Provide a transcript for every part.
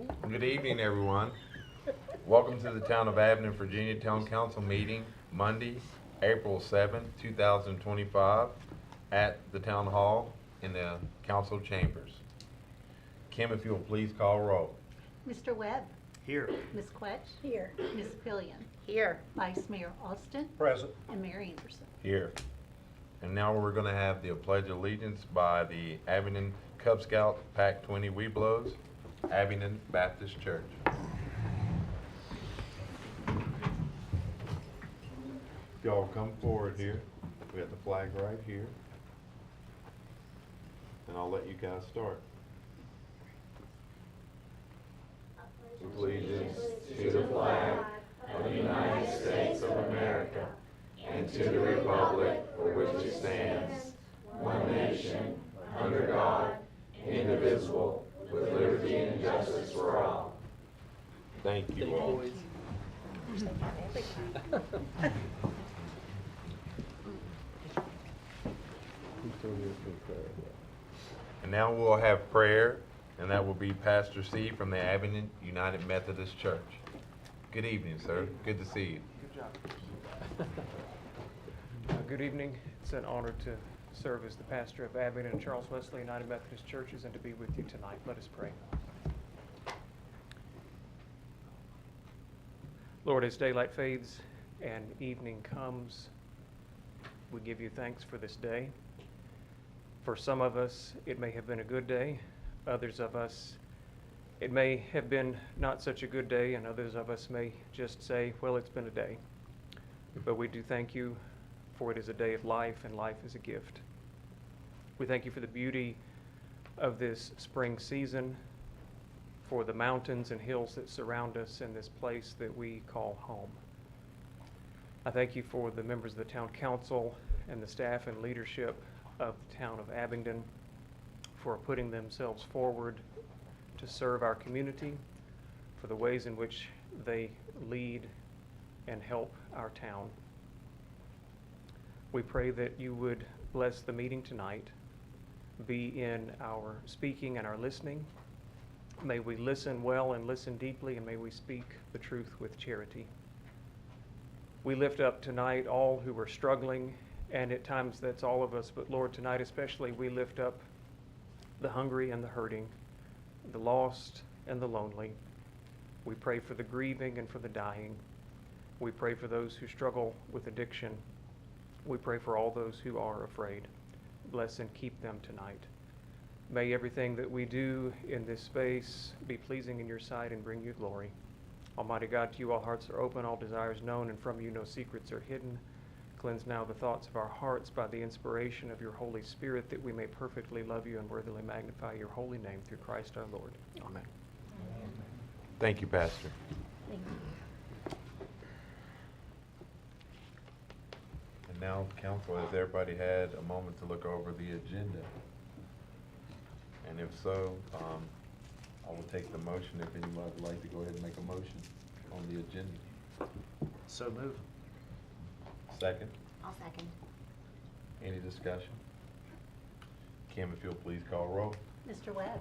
Good evening, everyone. Welcome to the Town of Abingdon, Virginia Town Council meeting, Monday, April 7th, 2025, at the Town Hall in the Council Chambers. Kim, if you'll please call roll. Mr. Webb. Here. Ms. Quetch. Here. Ms. Pillion. Here. Vice Mayor Austin. Present. And Mayor Anderson. Here. And now we're going to have the Pledge of Allegiance by the Abingdon Cub Scout Pac 20 Webelos, Abingdon Baptist Church. Y'all come forward here. We got the flag right here. And I'll let you guys start. Allegiance to the flag of the United States of America and to the republic for which it stands, one nation, under God, indivisible, with liberty and justice for all. Thank you all. And now we'll have prayer, and that will be Pastor C from the Abingdon United Methodist Church. Good evening, sir. Good to see you. Good job. Good evening. It's an honor to serve as the pastor of Abingdon and Charles Wesley United Methodist Churches and to be with you tonight. Let us pray. Lord, as daylight fades and evening comes, we give you thanks for this day. For some of us, it may have been a good day. Others of us, it may have been not such a good day, and others of us may just say, well, it's been a day. But we do thank you, for it is a day of life, and life is a gift. We thank you for the beauty of this spring season, for the mountains and hills that surround us in this place that we call home. I thank you for the members of the town council and the staff and leadership of the town of Abingdon for putting themselves forward to serve our community, for the ways in which they lead and help our town. We pray that you would bless the meeting tonight, be in our speaking and our listening. May we listen well and listen deeply, and may we speak the truth with charity. We lift up tonight all who are struggling, and at times that's all of us, but Lord, tonight especially we lift up the hungry and the hurting, the lost and the lonely. We pray for the grieving and for the dying. We pray for those who struggle with addiction. We pray for all those who are afraid. Bless and keep them tonight. May everything that we do in this space be pleasing in your sight and bring you glory. Almighty God, to you all hearts are open, all desires known, and from you no secrets are hidden. Cleanse now the thoughts of our hearts by the inspiration of your Holy Spirit, that we may perfectly love you and worthily magnify your holy name through Christ our Lord. Amen. Thank you, Pastor. Thank you. And now, council, has everybody had a moment to look over the agenda? And if so, I will take the motion if anybody would like to go ahead and make a motion on the agenda. So move. Second? I'll second. Any discussion? Kim, if you'll please call roll. Mr. Webb.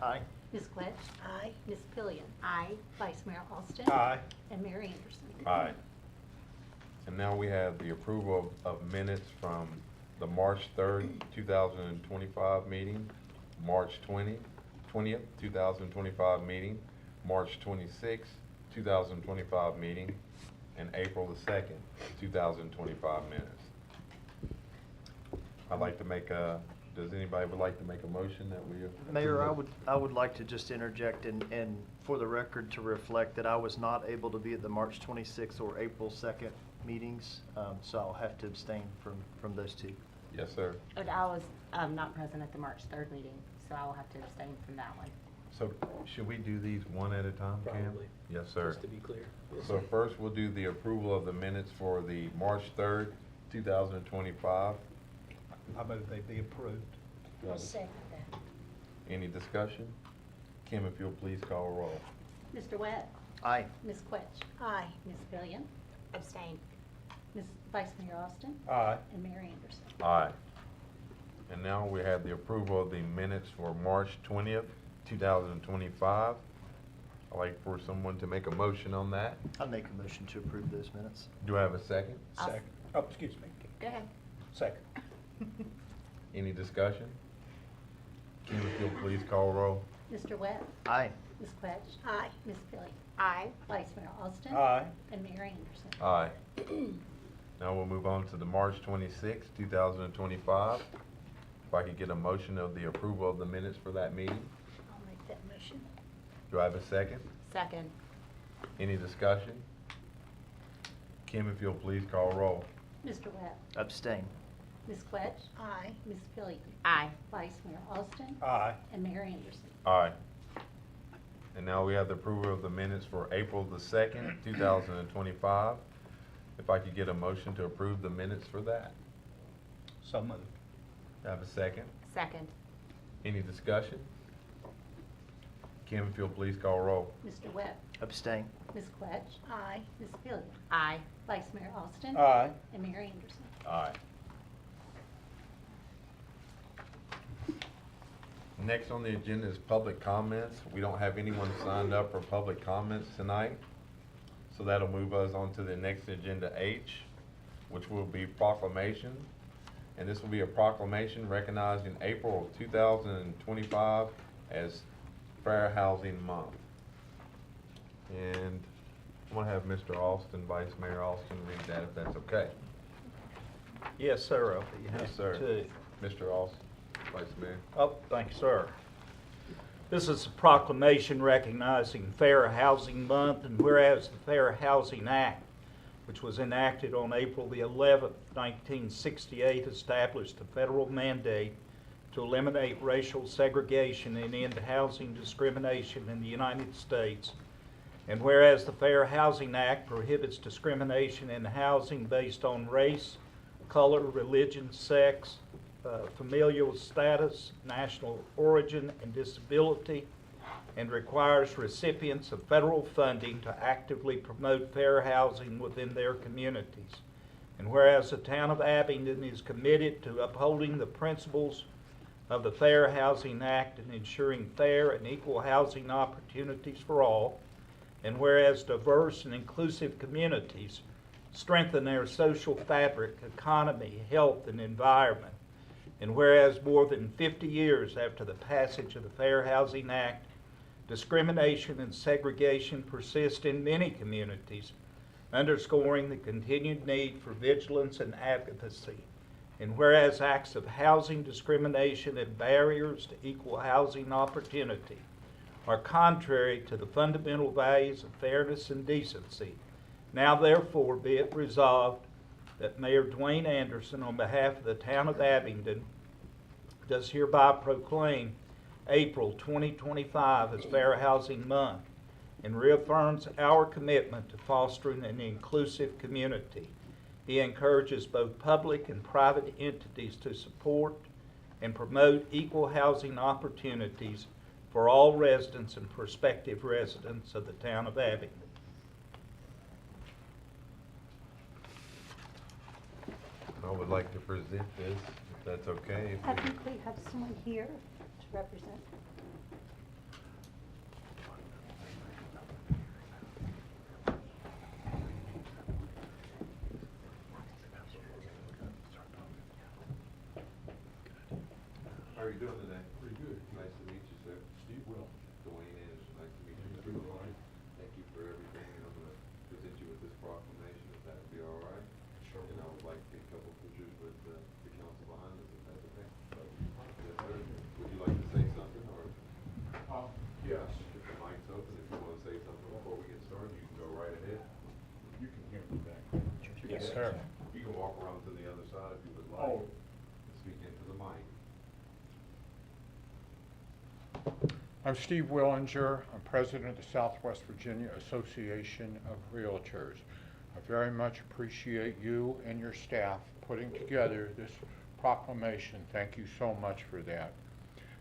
Aye. Ms. Quetch. Aye. Ms. Pillion. Aye. Vice Mayor Austin. Aye. And Mayor Anderson. Aye. And now we have the approval of minutes from the March 3rd, 2025 meeting, March 20th, 2025 meeting, March 26th, 2025 meeting, and April the 2nd, 2025 minutes. I'd like to make a, does anybody would like to make a motion that we approve? Mayor, I would like to just interject and for the record to reflect that I was not able to be at the March 26th or April 2nd meetings, so I'll have to abstain from those two. Yes, sir. But I was not present at the March 3rd meeting, so I will have to abstain from that one. So should we do these one at a time, Cam? Probably. Yes, sir. Just to be clear. So first, we'll do the approval of the minutes for the March 3rd, 2025. I move they be approved. I'll second that. Any discussion? Kim, if you'll please call roll. Mr. Webb. Aye. Ms. Quetch. Aye. Ms. Pillion. Abstain. Ms. Vice Mayor Austin. Aye. And Mayor Anderson. Aye. And now we have the approval of the minutes for March 20th, 2025. I'd like for someone to make a motion on that. I'll make a motion to approve those minutes. Do I have a second? Second. Oh, excuse me. Go ahead. Second. Any discussion? Kim, if you'll please call roll. Mr. Webb? Aye. Ms. Quetch? Aye. Ms. Billion? Aye. Vice Mayor Austin? Aye. And Mayor Anderson? Aye. Now we'll move on to the March 26, 2025. If I could get a motion of the approval of the minutes for that meeting. I'll make that motion. Do I have a second? Second. Any discussion? Kim, if you'll please call roll. Mr. Webb? Abstain. Ms. Quetch? Aye. Ms. Billion? Aye. Vice Mayor Austin? Aye. And Mayor Anderson? Aye. And now we have the approval of the minutes for April the 2nd, 2025. If I could get a motion to approve the minutes for that. So moved. Do I have a second? Second. Any discussion? Kim, if you'll please call roll. Mr. Webb? Abstain. Ms. Quetch? Aye. Ms. Billion? Aye. Vice Mayor Austin? Aye. And Mayor Anderson? Aye. Next on the agenda is public comments. We don't have anyone signed up for public comments tonight. So that'll move us on to the next agenda H, which will be proclamation. And this will be a proclamation recognizing April of 2025 as Fair Housing Month. And I'm gonna have Mr. Austin, Vice Mayor Austin, read that if that's okay. Yes, sir. Yes, sir. Mr. Austin, Vice Mayor. Oh, thank you, sir. This is a proclamation recognizing Fair Housing Month, and whereas the Fair Housing Act, which was enacted on April the 11th, 1968, established a federal mandate to eliminate racial segregation and end housing discrimination in the United States. And whereas the Fair Housing Act prohibits discrimination in housing based on race, color, religion, sex, familial status, national origin, and disability, and requires recipients of federal funding to actively promote fair housing within their communities. And whereas the town of Abingdon is committed to upholding the principles of the Fair Housing Act and ensuring fair and equal housing opportunities for all, and whereas diverse and inclusive communities strengthen their social fabric, economy, health, and environment, and whereas more than 50 years after the passage of the Fair Housing Act, discrimination and segregation persist in many communities, underscoring the continued need for vigilance and advocacy. And whereas acts of housing discrimination and barriers to equal housing opportunity are contrary to the fundamental values of fairness and decency, now therefore be it resolved that Mayor Dwayne Anderson, on behalf of the town of Abingdon, does hereby proclaim April 2025 as Fair Housing Month and reaffirms our commitment to fostering an inclusive community. He encourages both public and private entities to support and promote equal housing opportunities for all residents and prospective residents of the town of Abingdon. I would like to present this, if that's okay. I think we have someone here to represent. How are you doing today? Pretty good. Nice to meet you, sir. Steve Will. Dwayne Anderson, nice to meet you. Thank you for everything, and I'm gonna present you with this proclamation, if that would be all right. Sure. And I would like to take a couple pictures with the council behind us, if that's okay. Yes, sir. Would you like to say something, or? Yes. If the mic's open, if you wanna say something before we get started, you can go right ahead. You can hear me back. Yes, sir. You can walk around to the other side if you would like. Oh. Speak into the mic. I'm Steve Willinger. I'm president of the Southwest Virginia Association of Realtors. I very much appreciate you and your staff putting together this proclamation. Thank you so much for that.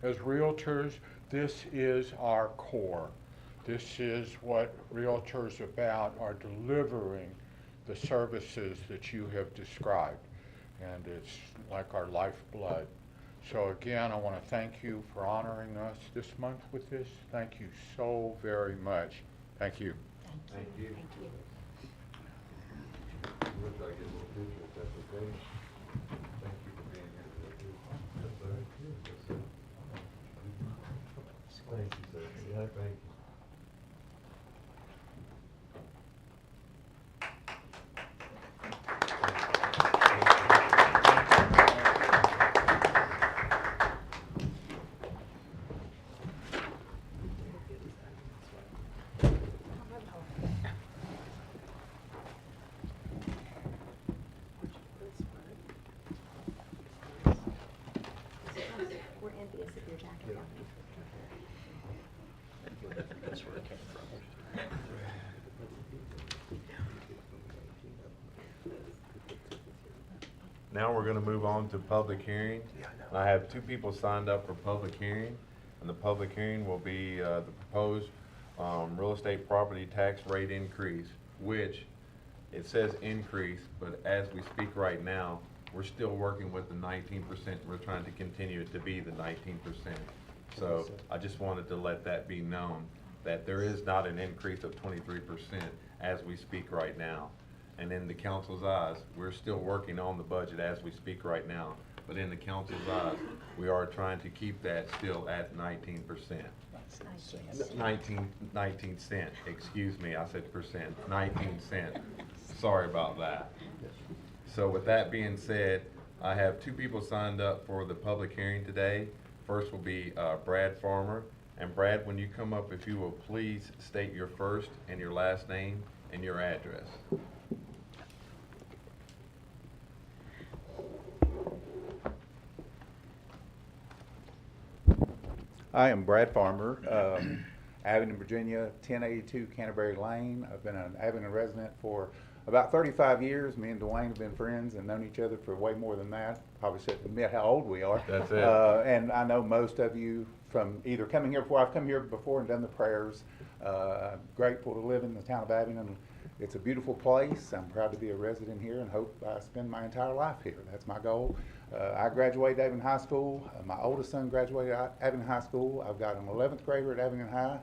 As realtors, this is our core. This is what realtors about, are delivering the services that you have described. And it's like our lifeblood. So again, I want to thank you for honoring us this month with this. Thank you so very much. Thank you. Thank you. Thank you. Looks like it's a little picture, if that's okay. Thank you for being here today. Yes, sir. Yes, sir. Thank you, sir. Yeah, thank you. We're envious of your jacket. That's where it came from. Now we're gonna move on to public hearing. I have two people signed up for public hearing, and the public hearing will be, the proposed, real estate property tax rate increase, which it says increase, but as we speak right now, we're still working with the 19%. We're trying to continue it to be the 19%. So I just wanted to let that be known, that there is not an increase of 23% as we speak right now. And in the council's eyes, we're still working on the budget as we speak right now. But in the council's eyes, we are trying to keep that still at 19%. 19 cent, excuse me, I said percent, 19 cent. Sorry about that. So with that being said, I have two people signed up for the public hearing today. First will be Brad Farmer. And Brad, when you come up, if you will please state your first and your last name and your address. I am Brad Farmer, Abingdon, Virginia, 1082 Canterbury Lane. I've been an Abingdon resident for about 35 years. Me and Dwayne have been friends and known each other for way more than that. Probably shouldn't admit how old we are. That's it. And I know most of you from either coming here before. I've come here before and done the prayers. Grateful to live in the town of Abingdon. It's a beautiful place. I'm proud to be a resident here and hope I spend my entire life here. That's my goal. I graduated Abingdon High School. My oldest son graduated Abingdon High School. I've got an 11th grader at Abingdon High,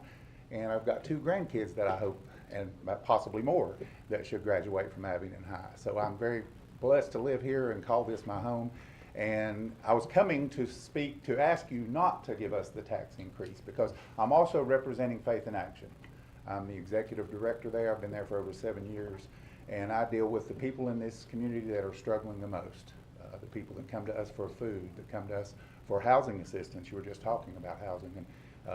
and I've got two grandkids that I hope, and possibly more, that should graduate from Abingdon High. So I'm very blessed to live here and call this my home. And I was coming to speak to ask you not to give us the tax increase, because I'm also representing Faith in Action. I'm the executive director there. I've been there for over 7 years, and I deal with the people in this community that are struggling the most. The people that come to us for food, that come to us for housing assistance. You were just talking about housing, and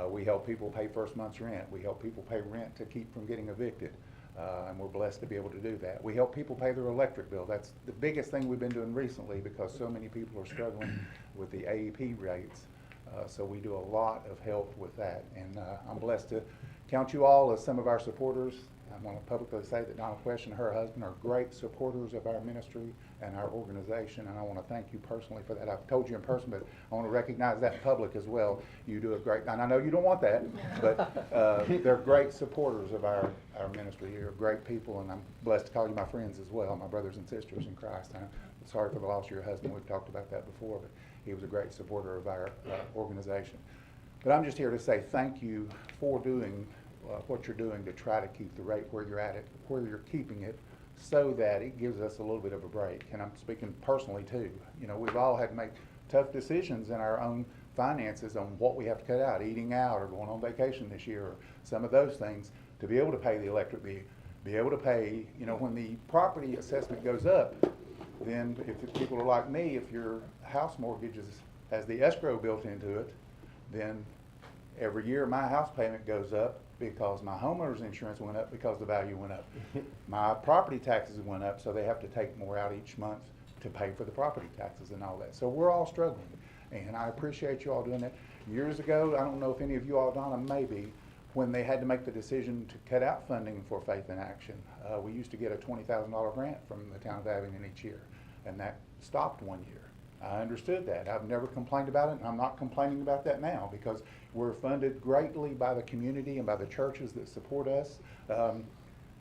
we help people pay first month's rent. We help people pay rent to keep from getting evicted, and we're blessed to be able to do that. We help people pay their electric bill. That's the biggest thing we've been doing recently, because so many people are struggling with the AEP rates. So we do a lot of help with that, and I'm blessed to count you all as some of our supporters. I want to publicly say that Donna Quest and her husband are great supporters of our ministry and our organization, and I want to thank you personally for that. I've told you in person, but I want to recognize that in public as well. You do a great, and I know you don't want that, but they're great supporters of our ministry. You're great people, and I'm blessed to call you my friends as well, my brothers and sisters in Christ. I'm sorry for the loss of your husband. We've talked about that before, but he was a great supporter of our organization. But I'm just here to say thank you for doing what you're doing to try to keep the rate where you're at it, where you're keeping it, so that it gives us a little bit of a break. And I'm speaking personally too. You know, we've all had to make tough decisions in our own finances on what we have to cut out, eating out or going on vacation this year, or some of those things, to be able to pay the electric bill, be able to pay, you know, when the property assessment goes up, then if people are like me, if your house mortgage has the escrow built into it, then every year my house payment goes up because my homeowner's insurance went up because the value went up. My property taxes went up, so they have to take more out each month to pay for the property taxes and all that. So we're all struggling, and I appreciate you all doing that. Years ago, I don't know if any of you all, Donna, maybe, when they had to make the decision to cut out funding for Faith in Action, we used to get a $20,000 grant from the town of Abingdon each year, and that stopped one year. I understood that. I've never complained about it, and I'm not complaining about that now, because we're funded greatly by the community and by the churches that support us.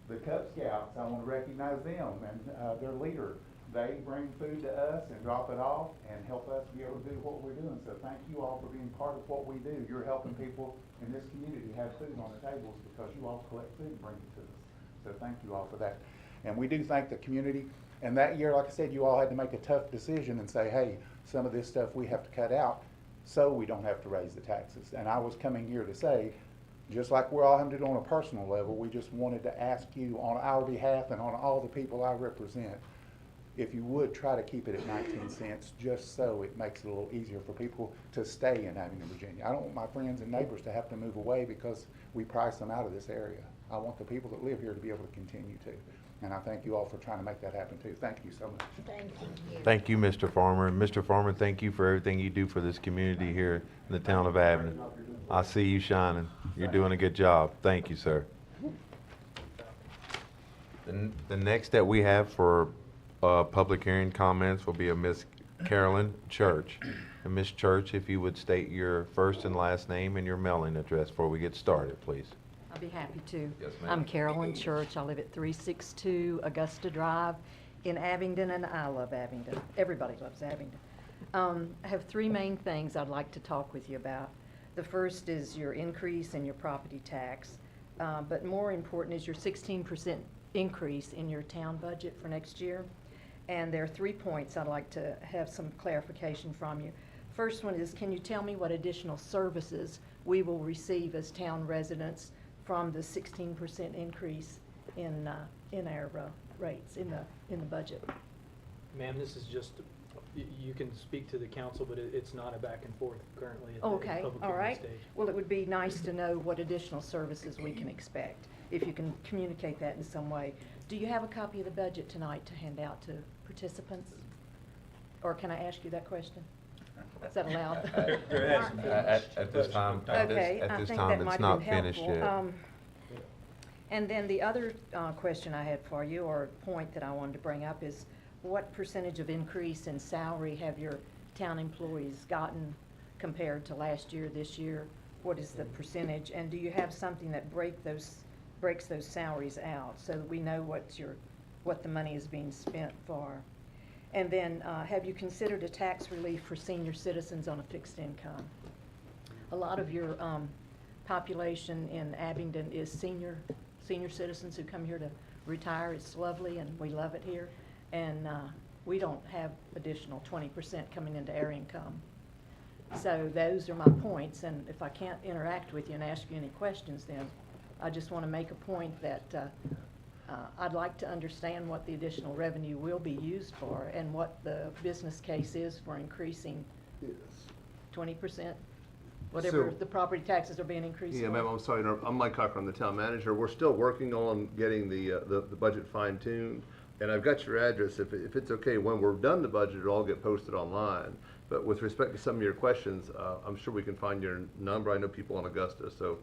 the Cub Scouts, I want to recognize them and their leader. They bring food to us and drop it off and help us be able to do what we're doing. So thank you all for being part of what we do. You're helping people in this community have food on their tables because you all collect food and bring it to us. So thank you all for that. And we do thank the community. And that year, like I said, you all had to make a tough decision and say, hey, some of this stuff we have to cut out so we don't have to raise the taxes. And I was coming here to say, just like we're all having to do on a personal level, we just wanted to ask you on our behalf and on all the people I represent, if you would try to keep it at 19 cents, just so it makes it a little easier for people to stay in Abingdon, Virginia. I don't want my friends and neighbors to have to move away because we price them out of this area. I want the people that live here to be able to continue to. And I thank you all for trying to make that happen too. Thank you so much. Thank you. Thank you, Mr. Farmer. And Mr. Farmer, thank you for everything you do for this community here in the town of Abingdon. I see you shining. You're doing a good job. Thank you, sir. The next that we have for public hearing comments will be a Miss Carolyn Church. And Miss Church, if you would state your first and last name and your mailing address before we get started, please. I'll be happy to. Yes, ma'am. I'm Carolyn Church. I live at 362 Augusta Drive in Abingdon, and I love Abingdon. Everybody loves Abingdon. I have three main things I'd like to talk with you about. The first is your increase in your property tax, but more important is your 16% increase in your town budget for next year. And there are 3 points I'd like to have some clarification from you. First one is, can you tell me what additional services we will receive as town residents from the 16% increase in our rates in the budget? Ma'am, this is just, you can speak to the council, but it's not a back and forth currently at the Okay, public all hearing right. stage. Well, it would be nice to know what additional services we can expect, if you can communicate that in some way. Do you have a copy of the budget tonight to hand out to participants? Or can I ask you that question? Is that allowed? At this time, Okay, I at this think time, that it's might not have been finished helpful. yet. And then the other question I had for you, or point that I wanted to bring up, is what percentage of increase in salary have your town employees gotten compared to last year, this year? What is the percentage? And do you have something that breaks those salaries out so that we know what the money is being spent for? And then have you considered a tax relief for senior citizens on a fixed income? A lot of your population in Abingdon is senior citizens who come here to retire. It's lovely and we love it here. And we don't have additional 20% coming into our income. So those are my points, and if I can't interact with you and ask you any questions, then I just want to make a point that I'd like to understand what the additional revenue will be used for and what the business case is for increasing 20%, whatever So- the property taxes are being increased. Yeah, for. ma'am, I'm sorry, I'm Mike Cochran, I'm the town manager. We're still working on getting the budget fine-tuned, and I've got your address. If it's okay, when we're done the budget, it'll all get posted online. But with respect to some of your questions, I'm sure we can find your number. I know people in Augusta, so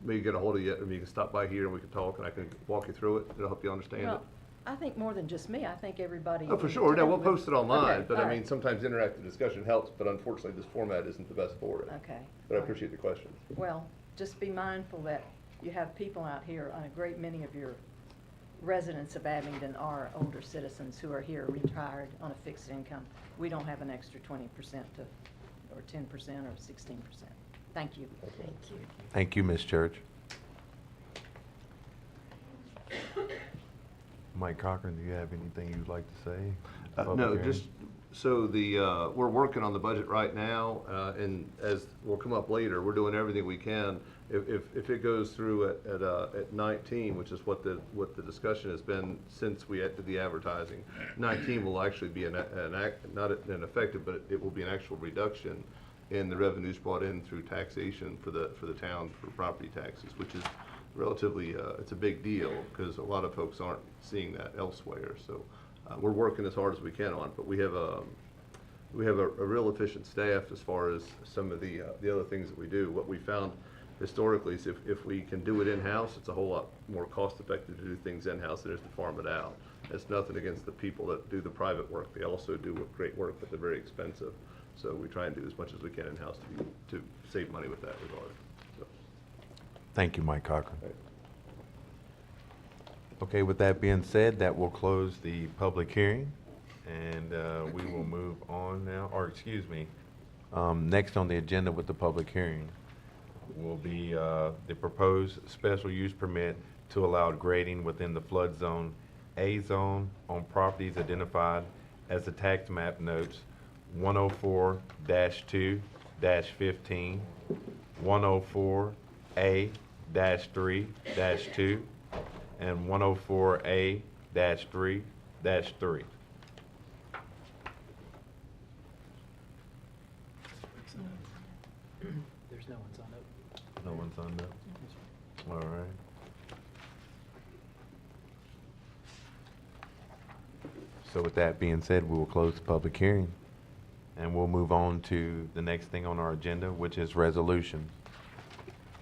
maybe get a hold of you, and you can stop by here and we can talk, and I can walk you through it. It'll help you understand it. Well, I think more than just me. I think everybody. Oh, for in sure. town Yeah, we'll would- post it online, Okay, but all I mean, right. sometimes interactive discussion helps, but unfortunately, this format isn't the best for it. Okay. But I appreciate the questions. Well, just be mindful that you have people out here, a great many of your residents of Abingdon are older citizens who are here retired on a fixed income. We don't have an extra 20% or 10% or 16%. Thank you. Thank you. Thank you, Ms. Church. Mike Cochran, do you have anything you'd like to say? Public No, hearing? just, so we're working on the budget right now, and as will come up later, we're doing everything we can. If it goes through at 19, which is what the discussion has been since we did the advertising, 19 will actually be not an effective, but it will be an actual reduction in the revenues brought in through taxation for the town for property taxes, which is relatively, it's a big deal because a lot of folks aren't seeing that elsewhere. So we're working as hard as we can on it, but we have a real efficient staff as far as some of the other things that we do. What we found historically is if we can do it in-house, it's a whole lot more cost-effective to do things in-house than it is to farm it out. It's nothing against the people that do the private work. They also do great work, but they're very expensive. So we try and do as much as we can in-house to save money with that regard. So. Thank you, Mike Cochran. Okay, with that being said, that will close the public hearing, and we will move on now, or excuse me, next on the agenda with the public hearing will be the proposed special use permit to allow grading within the flood zone A zone on properties identified as the tax map notes 104-2-15, 104A-3-2, and 104A-3-3. There's no one signed up. No one signed up? All right. So with that being said, we will close the public hearing, and we'll move on to the next thing on our agenda, which is resolution.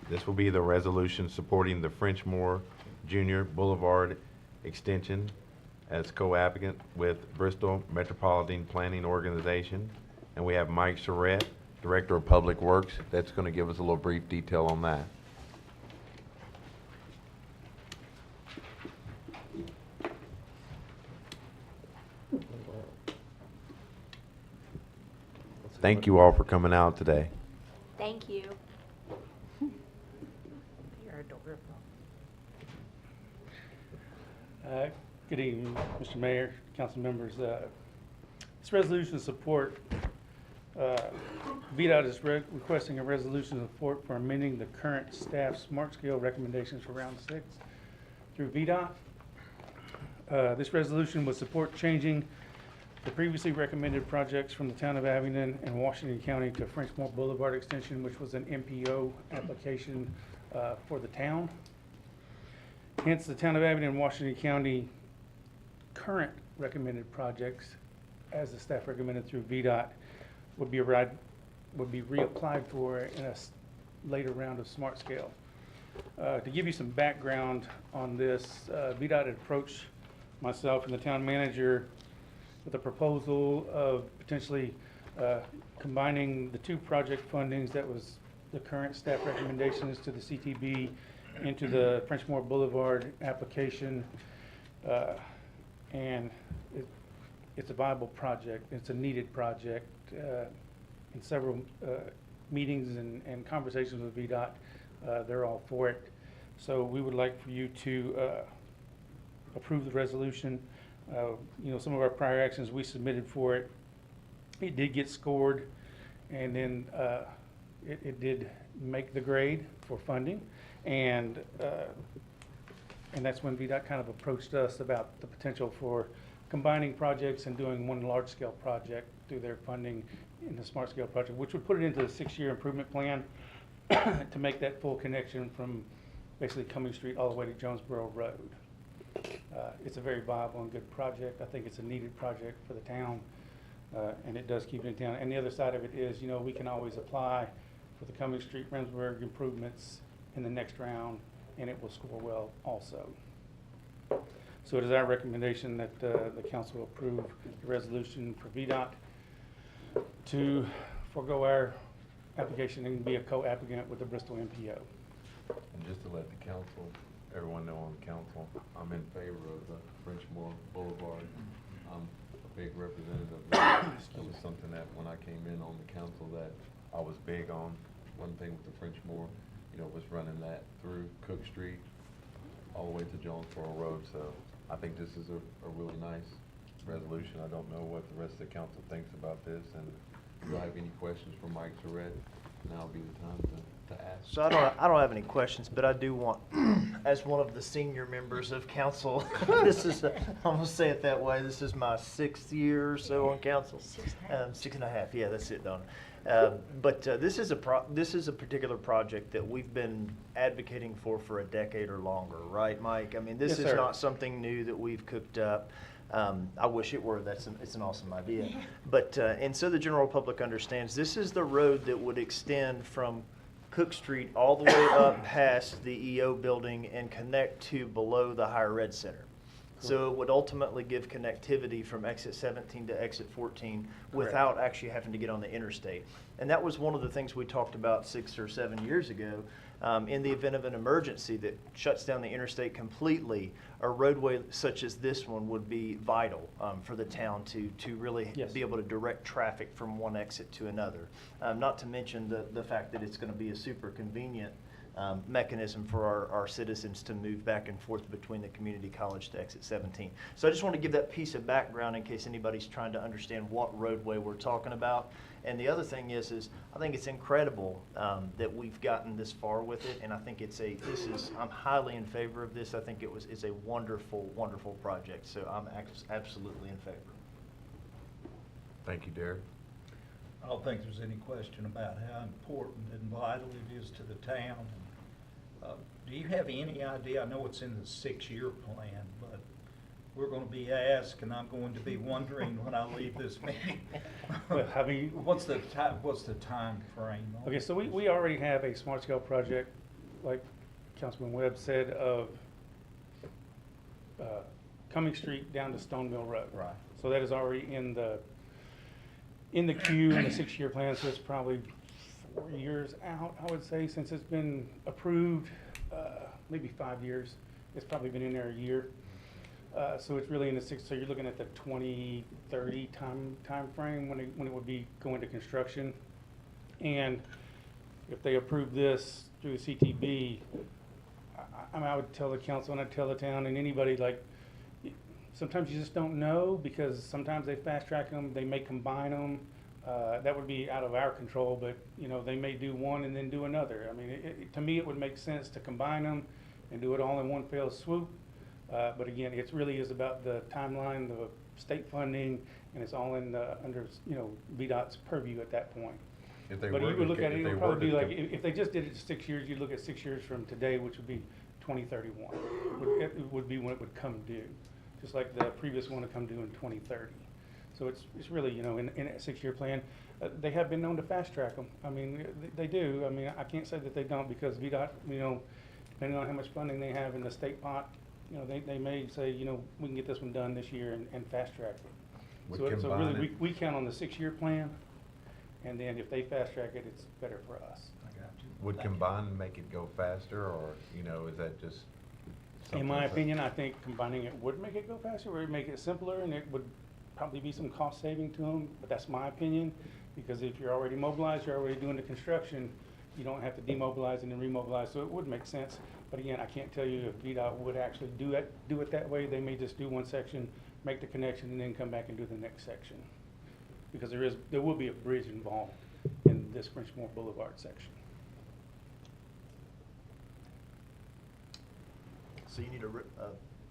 This will be the resolution supporting the Frenchmore Junior Boulevard extension as co-applicant with Bristol Metropolitan Planning Organization. And we have Mike Charette, Director of Public Works, that's going to give us a little brief detail on that. Thank you all for coming out today. Thank you. Good evening, Mr. Mayor, council members. This resolution of support, VDOT is requesting a resolution of support for amending the current staff smart scale recommendations for round 6 through VDOT. This resolution would support changing the previously recommended projects from the town of Abingdon and Washington County to Frenchmore Boulevard extension, which was an MPO application for the town. Hence, the town of Abingdon and Washington County current recommended projects, as the staff recommended through VDOT, would be reapplied for in a later round of smart scale. To give you some background on this, VDOT had approached myself and the town manager with a proposal of potentially combining the two project fundings that was the current staff recommendations to the CTB into the Frenchmore Boulevard application. And it's a viable project. It's a needed project. In several meetings and conversations with VDOT, they're all for it. So we would like for you to approve the resolution. Some of our prior actions we submitted for it, it did get scored, and then it did make the grade for funding, and that's when VDOT kind of approached us about the potential for combining projects and doing one large-scale project through their funding in the smart scale project, which would put it into the 6-year improvement plan to make that full connection from basically Cummings Street all the way to Jonesboro Road. It's a very viable and good project. I think it's a needed project for the town, and it does keep it in town. And the other side of it is, we can always apply for the Cummings Street Remsburg improvements in the next round, and it will score well also. So it is our recommendation that the council approve the resolution for VDOT to forego our application and be a co-applicant with the Bristol MPO. And just to let the council, everyone know on the council, I'm in favor of the Frenchmore Boulevard. I'm a big representative of that. It was something that when I came in on the council that I was big on. One thing with the Frenchmore, was running that through Cook Street all the way to Jonesboro Road. So I think this is a really nice resolution. I don't know what the rest of the council thinks about this, and if you have any questions for Mike Charette, now would be the time to ask. So I don't have any questions, but I do want, as one of the senior members of council, I'm gonna say it that way, this is my 6th year or so on council. 6.5, yeah, that's it, Donna. But this is a particular project that we've been advocating for a decade or longer, right, Mike? I mean, this is not something new that we've cooked up. I wish it were. It's an awesome idea. But and so the general public understands, this is the road that would extend from Cook Street all the way up past the EO building and connect to below the Higher Ed Center. So it would ultimately give connectivity from exit 17 to exit 14 without actually having to get on the interstate. And that was one of the things we talked about 6 or 7 years ago. In the event of an emergency that shuts down the interstate completely, a roadway such as this one would be vital for the town to really Yes. be able to direct traffic from one exit to another. Not to mention the fact that it's going to be a super convenient mechanism for our citizens to move back and forth between the community college to exit 17. So I just want to give that piece of background in case anybody's trying to understand what roadway we're talking about. And the other thing is I think it's incredible that we've gotten this far with it, and I think I'm highly in favor of this. I think it's a wonderful, wonderful project, so I'm absolutely in favor. Thank you, Derek. I don't think there's any question about how important and vital it is to the town. Do you have any idea, I know it's in the 6-year plan, but we're going to be asked, and I'm going to be wondering when I leave this meeting. Well, I mean, What's the time frame? on Okay, so we already have a smart scale project, like Councilman Webb said, of Cumming Street down to Stone Mill Road. Right. So that is already in the queue in the 6-year plan, so it's probably 4 years out, I would say, since it's been approved, maybe 5 years. It's probably been in there a year. So it's really in the so you're looking at the 2030 time frame when it would be going to construction. And if they approve this through the CTB, I would tell the council and I'd tell the town and anybody, like, sometimes you just don't know because sometimes they fast track them, they may combine them. That would be out of our control, but you know, they may do one and then do another. I mean, to me, it would make sense to combine them and do it all in one fell swoop. But again, it really is about the timeline, the state funding, and it's all in under VDOT's purview at that point. If they But were you would to look at get- it, if it they would probably be were to like, if they just did it 6 years, you'd look at 6 years from today, which would be 2031. It would be when it would come due, just like the previous one would come due in 2030. So it's really, in a 6-year plan. They have been known to fast track them. I mean, they do. I mean, I can't say that they don't because VDOT, depending on how much funding they have in the state pot, they may say, we can get this one done this year and fast track it. So really, we count on the 6-year plan, and then if they fast track it, it's better for us. I got you. Would Thank you. combine make it go faster, or, is that just? In my something that- opinion, I think combining it would make it go faster, or it'd make it simpler, and it would probably be some cost saving to them, but that's my opinion, because if you're already mobilized, you're already doing the construction, you don't have to demobilize and then remobilize, so it would make sense. But again, I can't tell you if VDOT would actually do it that way. They may just do one section, make the connection, and then come back and do the next section. Because there will be a bridge involved in this Frenchmore Boulevard section. So you need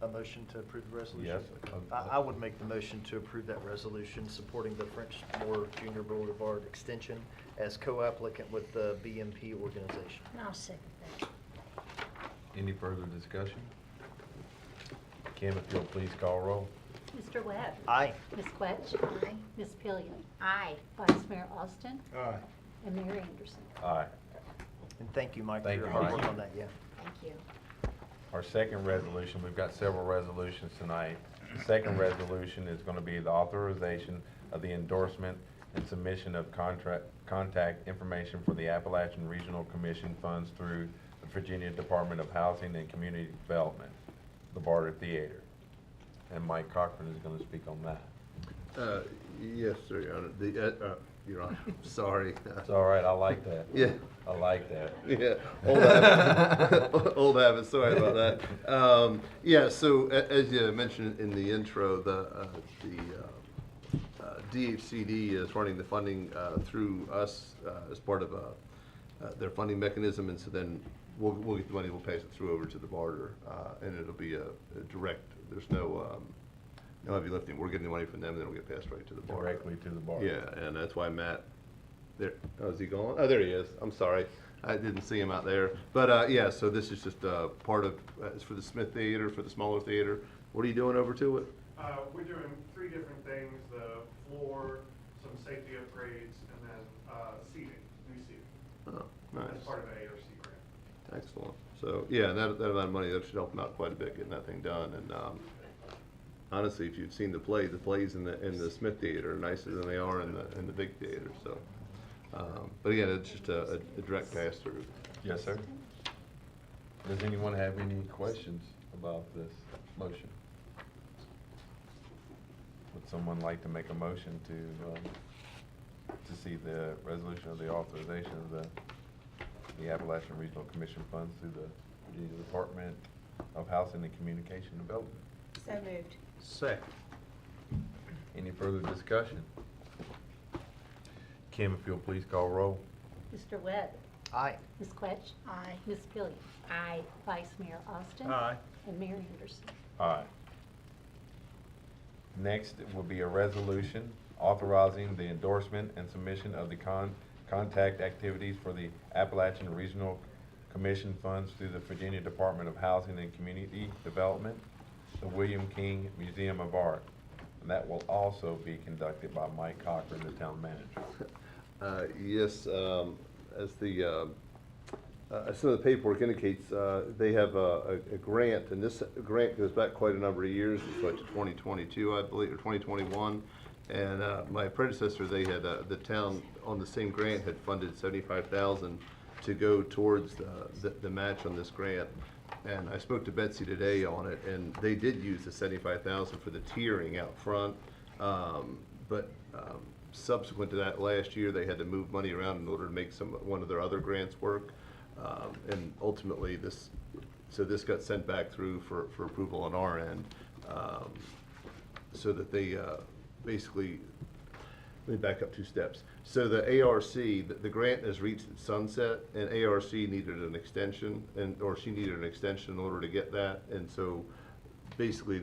a motion to approve the resolution? Yes. I would make the motion to approve that resolution supporting the Frenchmore Junior Boulevard extension as co-applicant with the BMP organization. I'll second that. Any further discussion? Kim, if you'll please call roll. Mr. Webb? Aye. Ms. Quetch? Aye. Ms. Pillion? Aye. Vice Mayor Austin? Aye. And Mayor Anderson? Aye. And thank you, Mike, for Thank your you, hard Mike. work on that, yeah. Thank you. Our second resolution, we've got several resolutions tonight. The second resolution is going to be the authorization of the endorsement and submission of contact information for the Appalachian Regional Commission funds through the Virginia Department of Housing and Community Development, the Barter Theater. And Mike Cochran is going to speak on that. Yes, sir, Your Honor. Your Honor, sorry. It's all right, I like that. Yeah. I like that. Yeah, old habit. Old habit. Sorry about that. Yeah. So as you mentioned in the intro, the DHCD is running the funding through us as part of their funding mechanism, and so then we'll get the money. We'll pass it through over to the barter, and it'll be a direct. There's no heavy lifting. We're getting the money from them, and then it'll get passed right to the barter. Directly to the barter. Yeah, and that's why Matt. There, oh, is he gone? Oh, there he is. I'm sorry. I didn't see him out there. But, yeah, so this is just part of, it's for the Smith Theater, for the smaller theater. What are you doing over to it? We're doing 3 different things, the floor, some safety upgrades, and then seating, new seating. Oh, nice. As part of the ARC grant. Excellent. So, yeah, that amount of money, that should help them out quite a bit getting that thing done. And honestly, if you've seen the plays in the Smith Theater are nicer than they are in the big theater, so. But again, it's just a direct pass through. Yes, sir. Does anyone have any questions about this motion? Would someone like to make a motion to see the resolution of the authorization of the Appalachian Regional Commission funds through the Virginia Department of Housing and Communication Development? So moved. Second. Any further discussion? Kim, if you'll please call roll. Mr. Webb. Aye. Ms. Quetch. Aye. Ms. Pillion. Aye. Vice Mayor Austin. Aye. And Mayor Anderson. Aye. Next will be a resolution authorizing the endorsement and submission of the contact activities for the Appalachian Regional Commission funds through the Virginia Department of Housing and Community Development, the William King Museum of Art. And that will also be conducted by Mike Cochran, the town manager. Yes, as some of the paperwork indicates, they have a grant, and this grant goes back quite a number of years. It's like to 2022, I believe, or 2021. And my predecessor, they had the town on the same grant had funded $75,000 to go towards the match on this grant. And I spoke to Betsy today on it, and they did use the $75,000 for the tiering out front, but subsequent to that, last year they had to move money around in order to make one of their other grants work, and ultimately this got sent back through for approval on our end, so that they basically. Let me back up 2 steps. So the ARC, the grant has reached its sunset, and ARC needed an extension, or she needed an extension in order to get that. And so basically,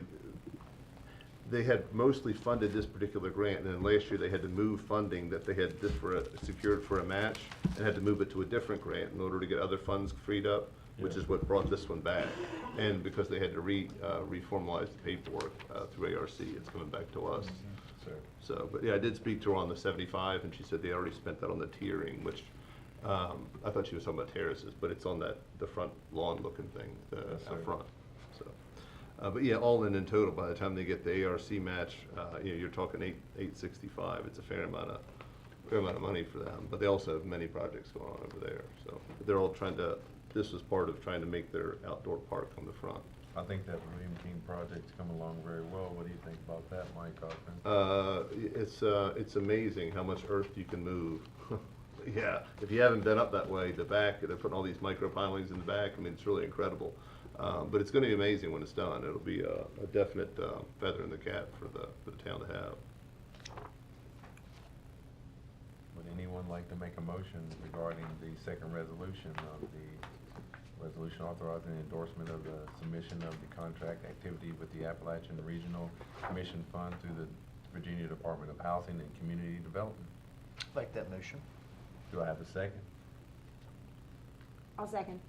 they had mostly funded this particular grant, and then last year they had to move funding that they had secured for a match, and had to move it to a different grant in order to get other funds freed up, which is what brought this one back. And because they had to reformalize the paperwork through ARC, it's coming back to us. So, but yeah, I did speak to her on the 75, and she said they already spent that on the tiering, which I thought she was talking about terraces, but it's on the front lawn-looking thing out front. So, but yeah, all in total, by the time they get the ARC match, you're talking $865. It's a fair amount of money for them. But they also have many projects going on over there. So they're all trying to. This was part of trying to make their outdoor park on the front. I think that William King project's come along very well. What do you think about that, Mike Cochran? It's amazing how much earth you can move. Yeah, if you haven't been up that way, the back, they're putting all these micro pilings in the back. I mean, it's really incredible. But it's going to be amazing when it's done. It'll be a definite feather in the cap for the town to have. Would anyone like to make a motion regarding the second resolution of the resolution authorizing the endorsement of the submission of the contract activity with the Appalachian Regional Commission Fund through the Virginia Department of Housing and Community Development? Make that motion. Do I have a second? I'll second.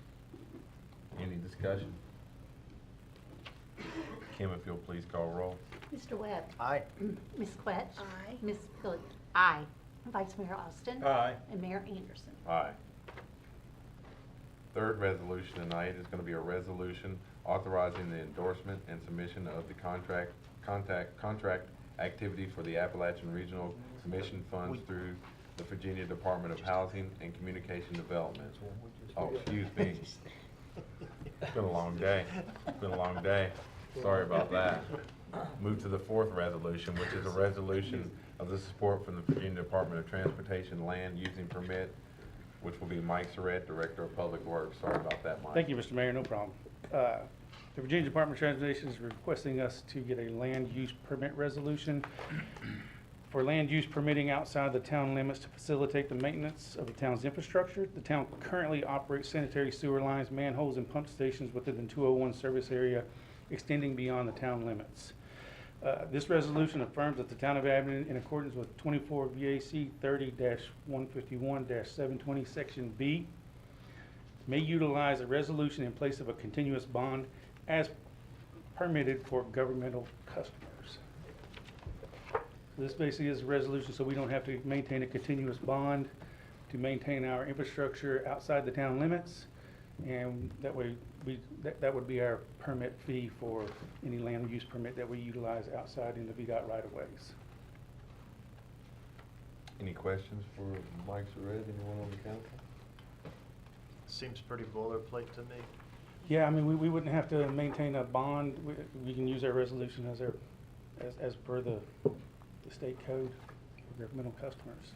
Any discussion? Kim, if you'll please call roll. Mr. Webb. Aye. Ms. Quetch. Aye. Ms. Pillion. Aye. Vice Mayor Austin. Aye. And Mayor Anderson. Aye. Third resolution tonight is going to be a resolution authorizing the endorsement and submission of the contract activity for the Appalachian Regional Commission funds through the Virginia Department of Housing and Communication Development. Oh, excuse me. It's been a long day. It's been a long day. Sorry about that. Move to the fourth resolution, which is a resolution of the support from the Virginia Department of Transportation Land Using Permit, which will be Mike Surratt, Director of Public Works. Sorry about that, Mike. Thank you, Mr. Mayor, no problem. The Virginia Department of Transportation is requesting us to get a land use permit resolution for land use permitting outside the town limits to facilitate the maintenance of the town's infrastructure. The town currently operates sanitary sewer lines, manholes, and pump stations within the 201 service area extending beyond the town limits. This resolution affirms that the town of Abingdon, in accordance with 24 VAC 30-151-720 Section B, may utilize a resolution in place of a continuous bond as permitted for governmental customers. So this basically is a resolution so we don't have to maintain a continuous bond to maintain our infrastructure outside the town limits. And that way, that would be our permit fee for any land use permit that we utilize outside in the VDOT right-of-ways. Any questions for Mike Surratt? Anyone on the council? Seems pretty boilerplate to me. Yeah, I mean, we wouldn't have to maintain a bond. We can use our resolution as per the state code for governmental customers.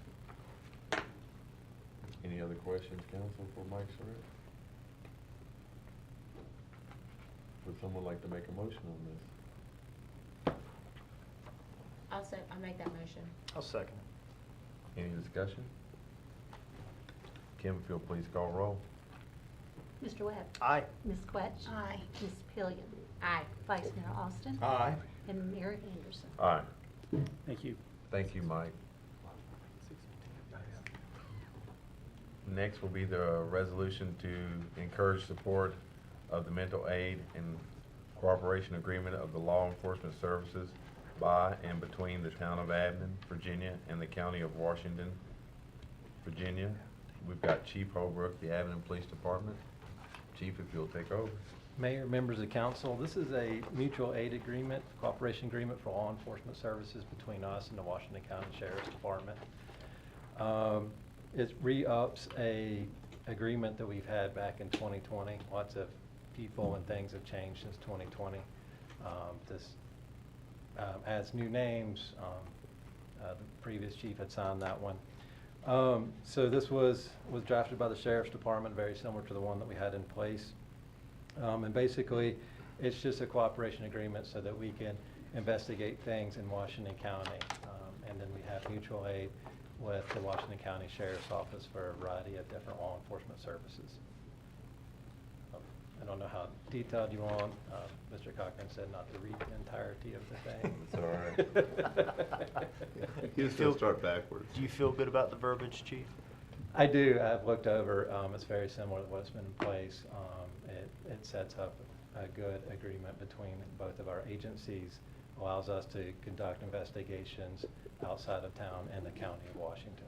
Any other questions, council, for Mike Surratt? Would someone like to make a motion on this? I'll make that motion. I'll second it. Any discussion? Kim, if you'll please call roll. Mr. Webb? Aye. Ms. Quetch? Aye. Ms. Pillion? Aye. Vice Mayor Austin? Aye. And Mayor Anderson. Aye. Thank you. Thank you, Mike. Next will be the resolution to encourage support of the mental aid and cooperation agreement of the law enforcement services by and between the town of Abingdon, Virginia, and the county of Washington, Virginia. We've got Chief Holbrook, the Abingdon Police Department. Chief, if you'll take over. Mayor, members of council, this is a mutual aid agreement, cooperation agreement for law enforcement services between us and the Washington County Sheriff's Department. It re-ups a agreement that we've had back in 2020. Lots of people and things have changed since 2020. This adds new names. The previous chief had signed that one. So this was drafted by the Sheriff's Department, very similar to the one that we had in place. And basically, it's just a cooperation agreement so that we can investigate things in Washington County. And then we have mutual aid with the Washington County Sheriff's Office for a variety of different law enforcement services. I don't know how detailed you want. Mr. Cochran said not to read the entirety of the thing. It's all right. You still start backwards. Do you feel good about the verbiage, Chief? I do. I've looked over. It's very similar to what's been in place. It sets up a good agreement between both of our agencies, allows us to conduct investigations outside of town and the county of Washington.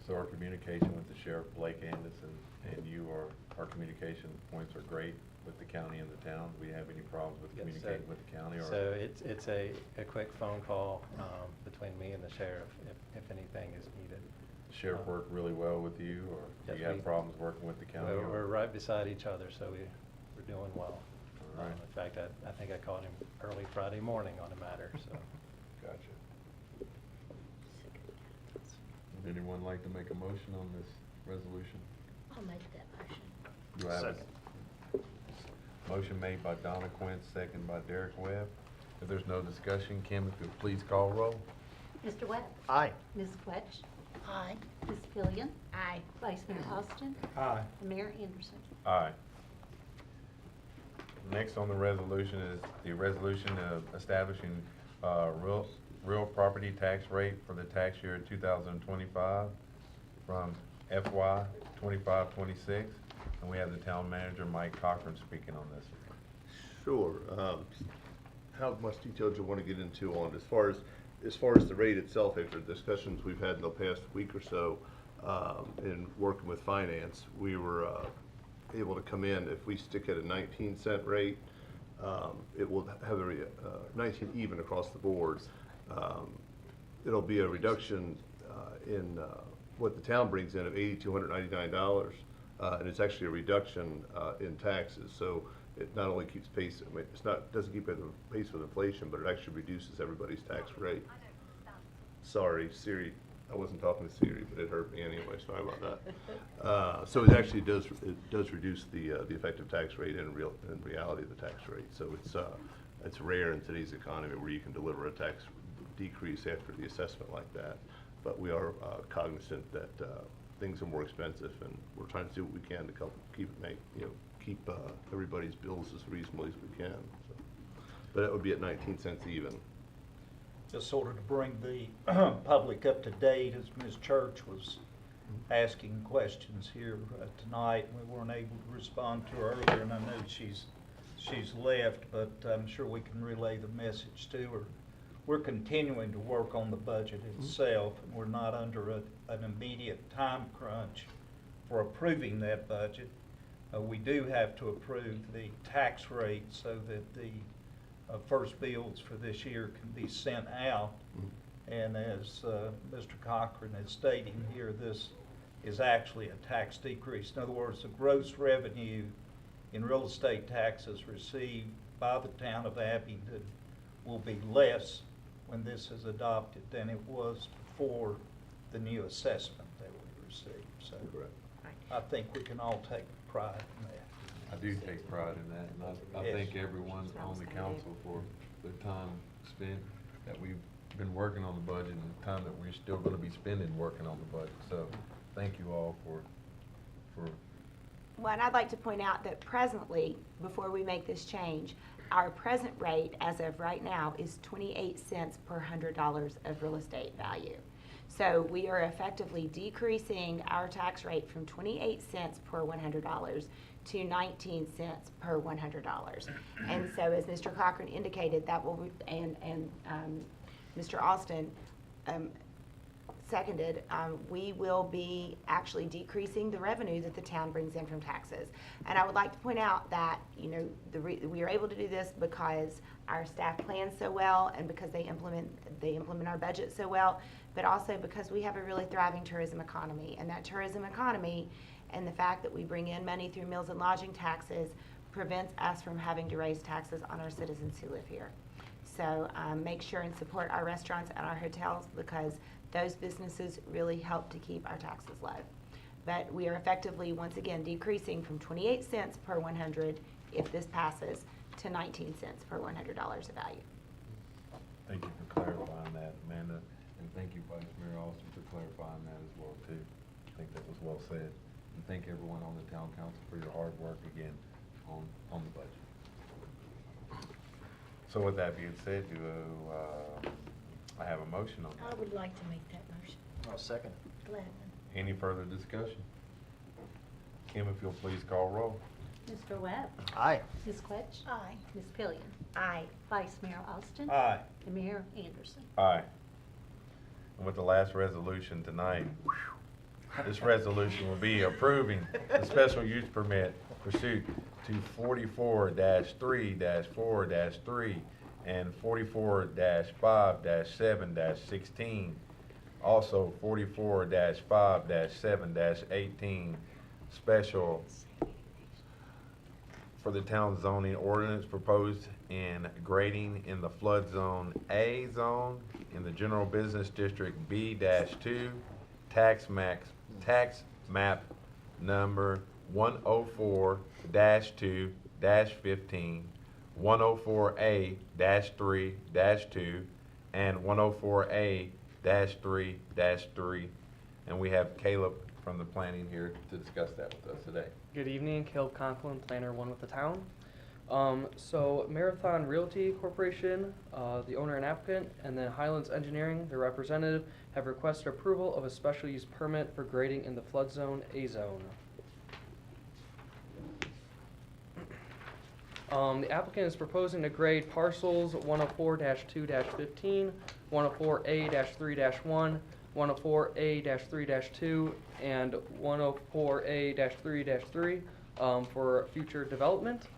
So our communication with the Sheriff Blake Anderson and you, our communication points are great with the county and the town. Do we have any problems with communicating with the county? Or? So it's a quick phone call between me and the sheriff if anything is needed. The sheriff work really well with you, or Yes, do you have problems working with the county? We're right beside each other, so we're doing well. All right. In fact, I think I called him early Friday morning on a matter, so. Gotcha. Would anyone like to make a motion on this resolution? I'll make that motion. Do I have Second. a motion made by Donna Quint, second by Derek Webb? If there's no discussion, Kim, if you'll please call roll. Mr. Webb? Aye. Ms. Quetch? Aye. Ms. Pillion? Aye. Vice Mayor Austin? Aye. And Mayor Anderson. Aye. Next on the resolution is the resolution of establishing real property tax rate for the tax year 2025 from FY 25-26. And we have the town manager, Mike Cochran, speaking on this. Sure. How much detail do you want to get into on it? As far as the rate itself, after discussions we've had in the past week or so, in working with finance, we were able to come in, if we stick at a 19-cent rate, it will have a 19 even across the board. It'll be a reduction in what the town brings in of $8,299, and it's actually a reduction in taxes. So it not only keeps pace, I mean, doesn't keep pace with inflation, but it actually reduces everybody's tax rate. Sorry, Siri. I wasn't talking to Siri, but it hurt me anyway. Sorry about that. So it actually does reduce the effective tax rate in reality of the tax rate. So it's rare in today's economy where you can deliver a tax decrease after the assessment like that. But we are cognizant that things are more expensive, and we're trying to do what we can to keep everybody's bills as reasonable as we can. So, but it would be at 19 cents even. Just sort of to bring the public up to date, as Ms. Church was asking questions here tonight. We weren't able to respond to her earlier, and I know she's left, but I'm sure we can relay the message to her. We're continuing to work on the budget itself, and we're not under an immediate time crunch for approving that budget. We do have to approve the tax rate so that the first bills for this year can be sent out. And as Mr. Cochran is stating here, this is actually a tax decrease. In other words, the gross revenue in real estate taxes received by the town of Abingdon will be less when this is adopted than it was before the new assessment that we received. So I think we can all take pride in that. I do take pride in that, and I Yes. thank everyone on the council for the time spent that we've been working on the budget and the time that we're still gonna be spending working on the budget. So, thank you all for Well, and I'd like to point out that presently, before we make this change, our present rate as of right now is 28 cents per $100 of real estate value. So we are effectively decreasing our tax rate from 28 cents per $100 to 19 cents per $100. And so as Mr. Cochran indicated, that will, and Mr. Austin seconded, we will be actually decreasing the revenue that the town brings in from taxes. And I would like to point out that, you know, we are able to do this because our staff plans so well and because they implement our budget so well, but also because we have a really thriving tourism economy. And that tourism economy and the fact that we bring in money through meals and lodging taxes prevents us from having to raise taxes on our citizens who live here. So make sure and support our restaurants and our hotels because those businesses really help to keep our taxes low. But we are effectively, once again, decreasing from 28 cents per 100, if this passes, to 19 cents per $100 of value. Thank you for clarifying that, Amanda, and thank you, Vice Mayor Austin, for clarifying that as well, too. I think that was well said. And thank everyone on the town council for your hard work again on the budget. So with that being said, do I have a motion on that? I would like to make that motion. I'll second. Gladly. Any further discussion? Kim, if you'll please call roll. Mr. Webb? Aye. Ms. Quetch? Aye. Ms. Pillion? Aye. Vice Mayor Austin? Aye. And Mayor Anderson? Aye. And with the last resolution tonight, this resolution will be approving the special use permit pursuant to 44-3-4-3 and 44-5-7-16. Also 44-5-7-18 special for the town zoning ordinance proposed in grading in the flood zone A zone in the general business district B-2 tax map number 104-2-15, 104A-3-2, and 104A-3-3. And we have Caleb from the planning here to discuss that with us today. Good evening, Caleb Conklin, Planner 1 with the town. So Marathon Realty Corporation, the owner and applicant, and then Highlands Engineering, their representative, have requested approval of a special use permit for grading in the flood zone A zone. The applicant is proposing to grade parcels 104-2-15, 104A-3-1, 104A-3-2, and 104A-3-3 for future development.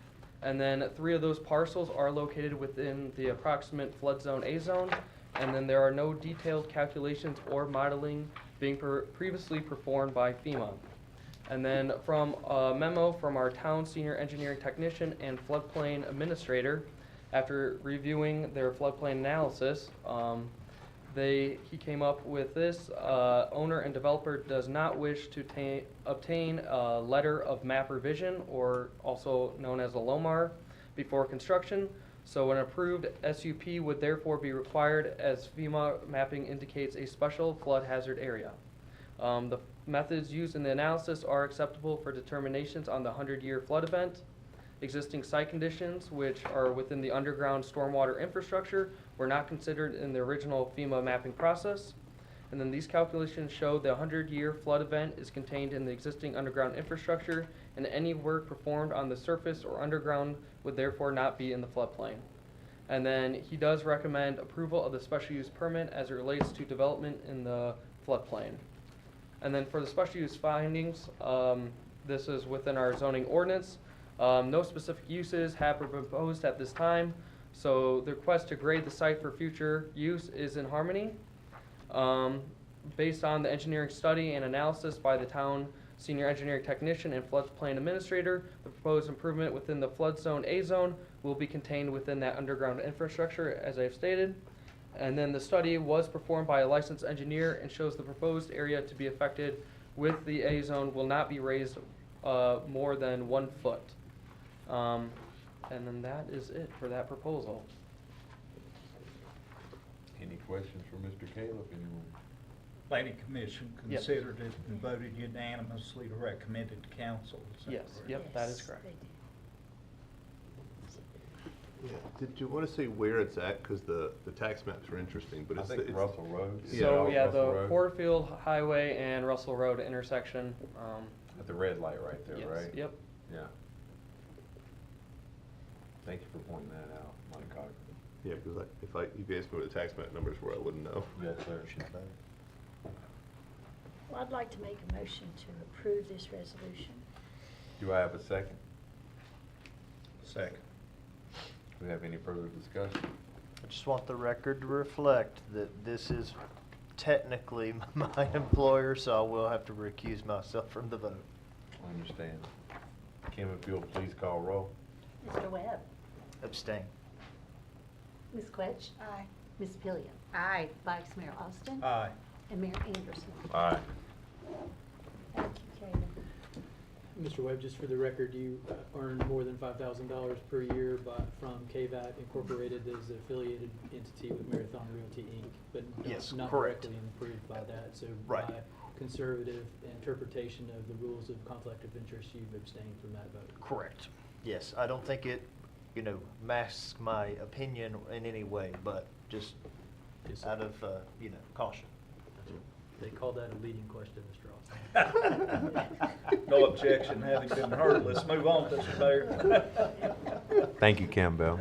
And then 3 of those parcels are located within the approximate flood zone A zone. And then there are no detailed calculations or modeling being previously performed by FEMA. And then from a memo from our town senior engineering technician and floodplain administrator, after reviewing their floodplain analysis, he came up with this. Owner and developer does not wish to obtain a letter of map revision, or also known as a LOMAR, before construction. So an approved SUP would therefore be required, as FEMA mapping indicates a special flood hazard area. The methods used in the analysis are acceptable for determinations on the 100-year flood event. Existing site conditions, which are within the underground stormwater infrastructure, were not considered in the original FEMA mapping process. And then these calculations show the 100-year flood event is contained in the existing underground infrastructure, and any work performed on the surface or underground would therefore not be in the floodplain. And then he does recommend approval of the special use permit as it relates to development in the floodplain. And then for the special use findings, this is within our zoning ordinance. No specific uses have been proposed at this time, so the request to grade the site for future use is in harmony. Based on the engineering study and analysis by the town senior engineering technician, and floodplain administrator. The proposed improvement within the flood zone A zone will be contained within that underground infrastructure, as I've stated. And then the study was performed by a licensed engineer and shows the proposed area to be affected with the A zone will not be raised more than 1 foot. And then that is it for that proposal. Any questions for Mr. Caleb, anyone? Planning Commission Yes. considered it and voted unanimously to recommend it to council. Is that Yes, correct? yep, that is correct. Yeah, did you want to say where it's at? Because the tax maps are interesting, but I it's. think it's- Russell Road. So, yeah, Russell the Road. Porterfield Highway and Russell Road intersection. At the red light right there, Yes, right? yep. Yeah. Thank you for pointing that out, Mike Cox. Yeah, because if you asked me what the tax map numbers were, I wouldn't know. Yes, sir. Well, I'd like to make a motion to approve this resolution. Do I have a second? Second. Do we have any further discussion? I just want the record to reflect that this is technically my employer, so I will have to recuse myself from the vote. I understand. Kim, if you'll please call roll. Mr. Webb? Abstain. Ms. Quetch? Aye. Ms. Pillion? Aye. Vice Mayor Austin? Aye. And Mayor Anderson? Aye. Thank you, Caleb. Mr. Webb, just for the record, you earn more than $5,000 per year from KVAT Incorporated as an affiliated entity with Marathon Realty, Inc., but Yes, not correct. directly improved by that. So Right. by conservative interpretation of the rules of conflict of interest, you've abstained from that vote. Correct. Yes, I don't think it, masks my opinion in any way, but just Yes, sir. out of, caution. They call that a leading question, Mr. Austin. No objection having been heard. Let's move on, Mr. Mayor. Thank you, Campbell.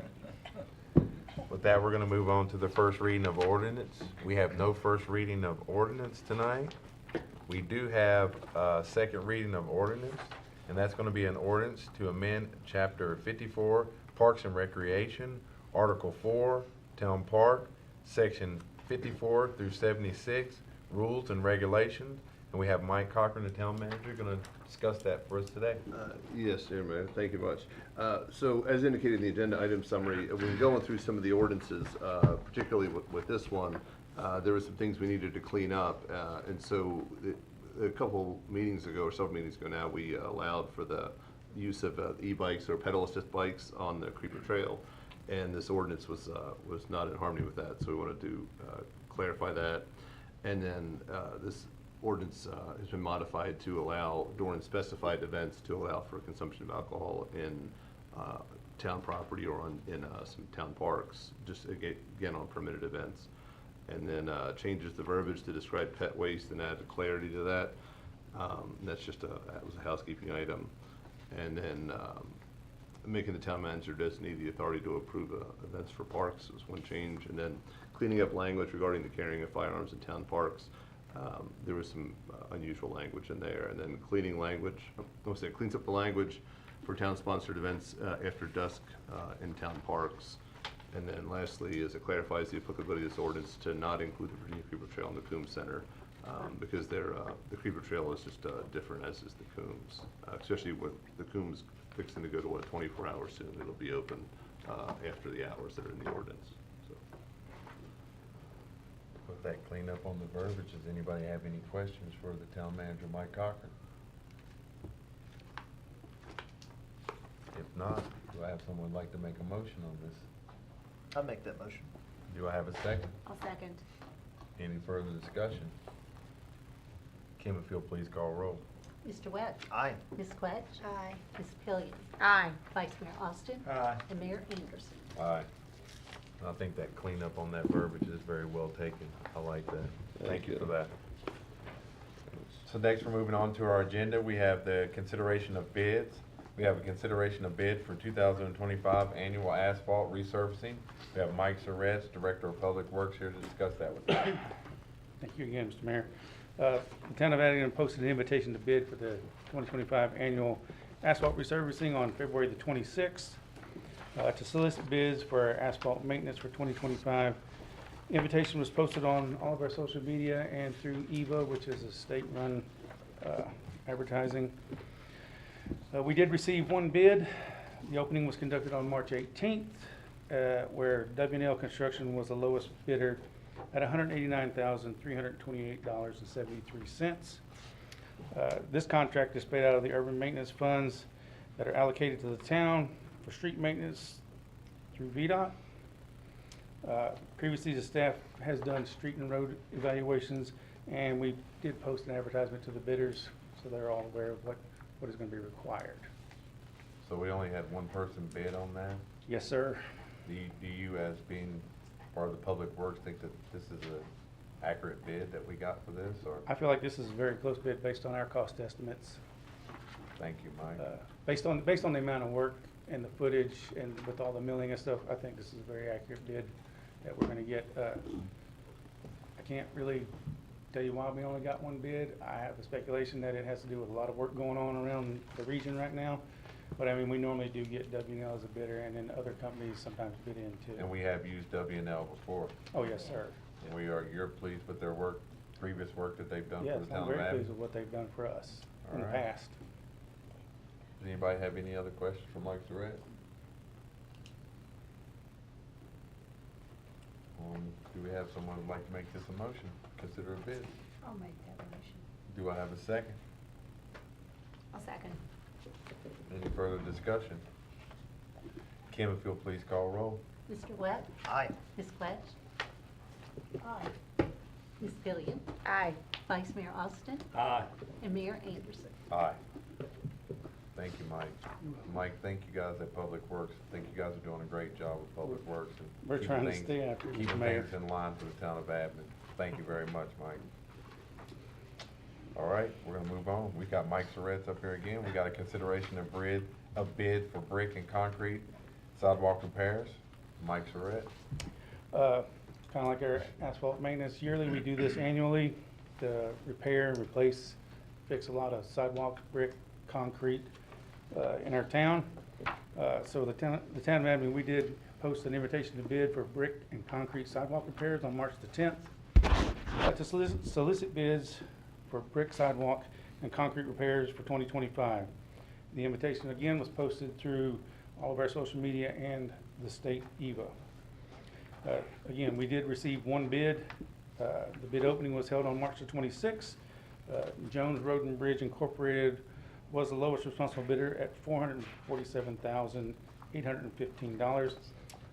With that, we're gonna move on to the first reading of ordinance. We have no first reading of ordinance tonight. We do have a second reading of ordinance, and that's gonna be an ordinance to amend Chapter 54, Parks and Recreation, Article 4, Town Park, Section 54 through 76, Rules and Regulations. And we have Mike Cochran, the town manager, gonna discuss that for us today. Yes, Chairman, thank you much. So as indicated in the agenda item summary, when going through some of the ordinances, particularly with this one, there were some things we needed to clean up. And so a couple meetings ago, or several meetings ago now, we allowed for the use of e-bikes or pedal assist bikes on the Creeper Trail. And this ordinance was not in harmony with that, so we wanted to clarify that. And then this ordinance has been modified to allow, during specified events, to allow for consumption of alcohol in town property or in some town parks, just again on permitted events. And then changes the verbiage to describe pet waste and add clarity to that. That's just that was a housekeeping item. And then making the town manager designate the authority to approve events for parks was one change. And then cleaning up language regarding the carrying of firearms in town parks. There was some unusual language in there. And then cleans up the language for town-sponsored events after dusk in town parks. And then lastly, is it clarifies the applicability of this ordinance to not include the Virginia Creeper Trail and the Coombs Center, because the Creeper Trail is just different, as is the Coombs, especially with the Coombs fixing to go to 24 hours soon. It'll be open after the hours that are in the ordinance. So. With that cleanup on the verbiage, does anybody have any questions for the town manager, Mike Cochran? If not, do I have someone who'd like to make a motion on this? I'll make that motion. Do I have a second? I'll second. Any further discussion? Kim, if you'll please call roll. Mr. Webb? Aye. Ms. Quetch? Aye. Ms. Pillion? Aye. Vice Mayor Austin? Aye. And Mayor Anderson? Aye. I think that cleanup on that verbiage is very well taken. I like that. Thank you for that. So next, we're moving on to our agenda. We have the consideration of bids. We have a consideration of bid for 2025 annual asphalt resurfacing. We have Mike Surratt, Director of Public Works, here to discuss that with us. Thank you again, Mr. Mayor. The Town of Abingdon posted an invitation to bid for the 2025 annual asphalt resurfacing on February the 26th. To solicit bids for asphalt maintenance for 2025. Invitation was posted on all of our social media and through EVA, which is a state-run advertising. We did receive one bid. The opening was conducted on March 18th, where W&L Construction was the lowest bidder at $189,328.73. This contract is paid out of the urban maintenance funds that are allocated to the town for street maintenance through VDOT. Previously, the staff has done street and road evaluations, and we did post an advertisement to the bidders, so they're all aware of what is going to be required. So we only had one person bid on that? Yes, sir. Do you, as being part of the Public Works, think that this is an accurate bid that we got for this, or? I feel like this is a very close bid based on our cost estimates. Thank you, Mike. Based on the amount of work and the footage and with all the milling and stuff, I think this is a very accurate bid that we're gonna get. I can't really tell you why we only got one bid. I have a speculation that it has to do with a lot of work going on around the region right now. But I mean, we normally do get W&L as a bidder, and then other companies sometimes bid in too. And we have used W&L before. Oh, yes, sir. And you're pleased with their work, previous work that they've done Yes, for the I'm town of very Abingdon? pleased with what they've done for us in the All right. past. Does anybody have any other questions for Mike Surratt? Do we have someone who'd like to make this a motion, consider a bid? I'll make that motion. Do I have a second? I'll second. Any further discussion? Kim, if you'll please call roll. Mr. Webb? Aye. Ms. Quetch? Aye. Ms. Gillian? Aye. Vice Mayor Austin? Aye. And Mayor Anderson. Aye. Thank you, Mike. Mike, thank you guys at Public Works. I think you guys are doing a great job with Public Works. And We're keeping trying to things- stay after you, Keeping Mayor. things in line for the town of Abingdon. Thank you very much, Mike. All right, we're gonna move on. We got Mike Surratt up here again. We got a consideration of bid for brick and concrete sidewalk repairs. Mike Surratt. Kind of like our asphalt maintenance. Yearly, we do this annually to repair, replace, fix a lot of sidewalk, brick, concrete in our town. So the town of Abingdon, we did post an invitation to bid for brick and concrete sidewalk repairs on March the 10th. To solicit bids for brick, sidewalk, and concrete repairs for 2025. The invitation again was posted through all of our social media and the state EVA. Again, we did receive one bid. The bid opening was held on March the 26th. Jones Road and Bridge Incorporated was the lowest responsible bidder at $447,815.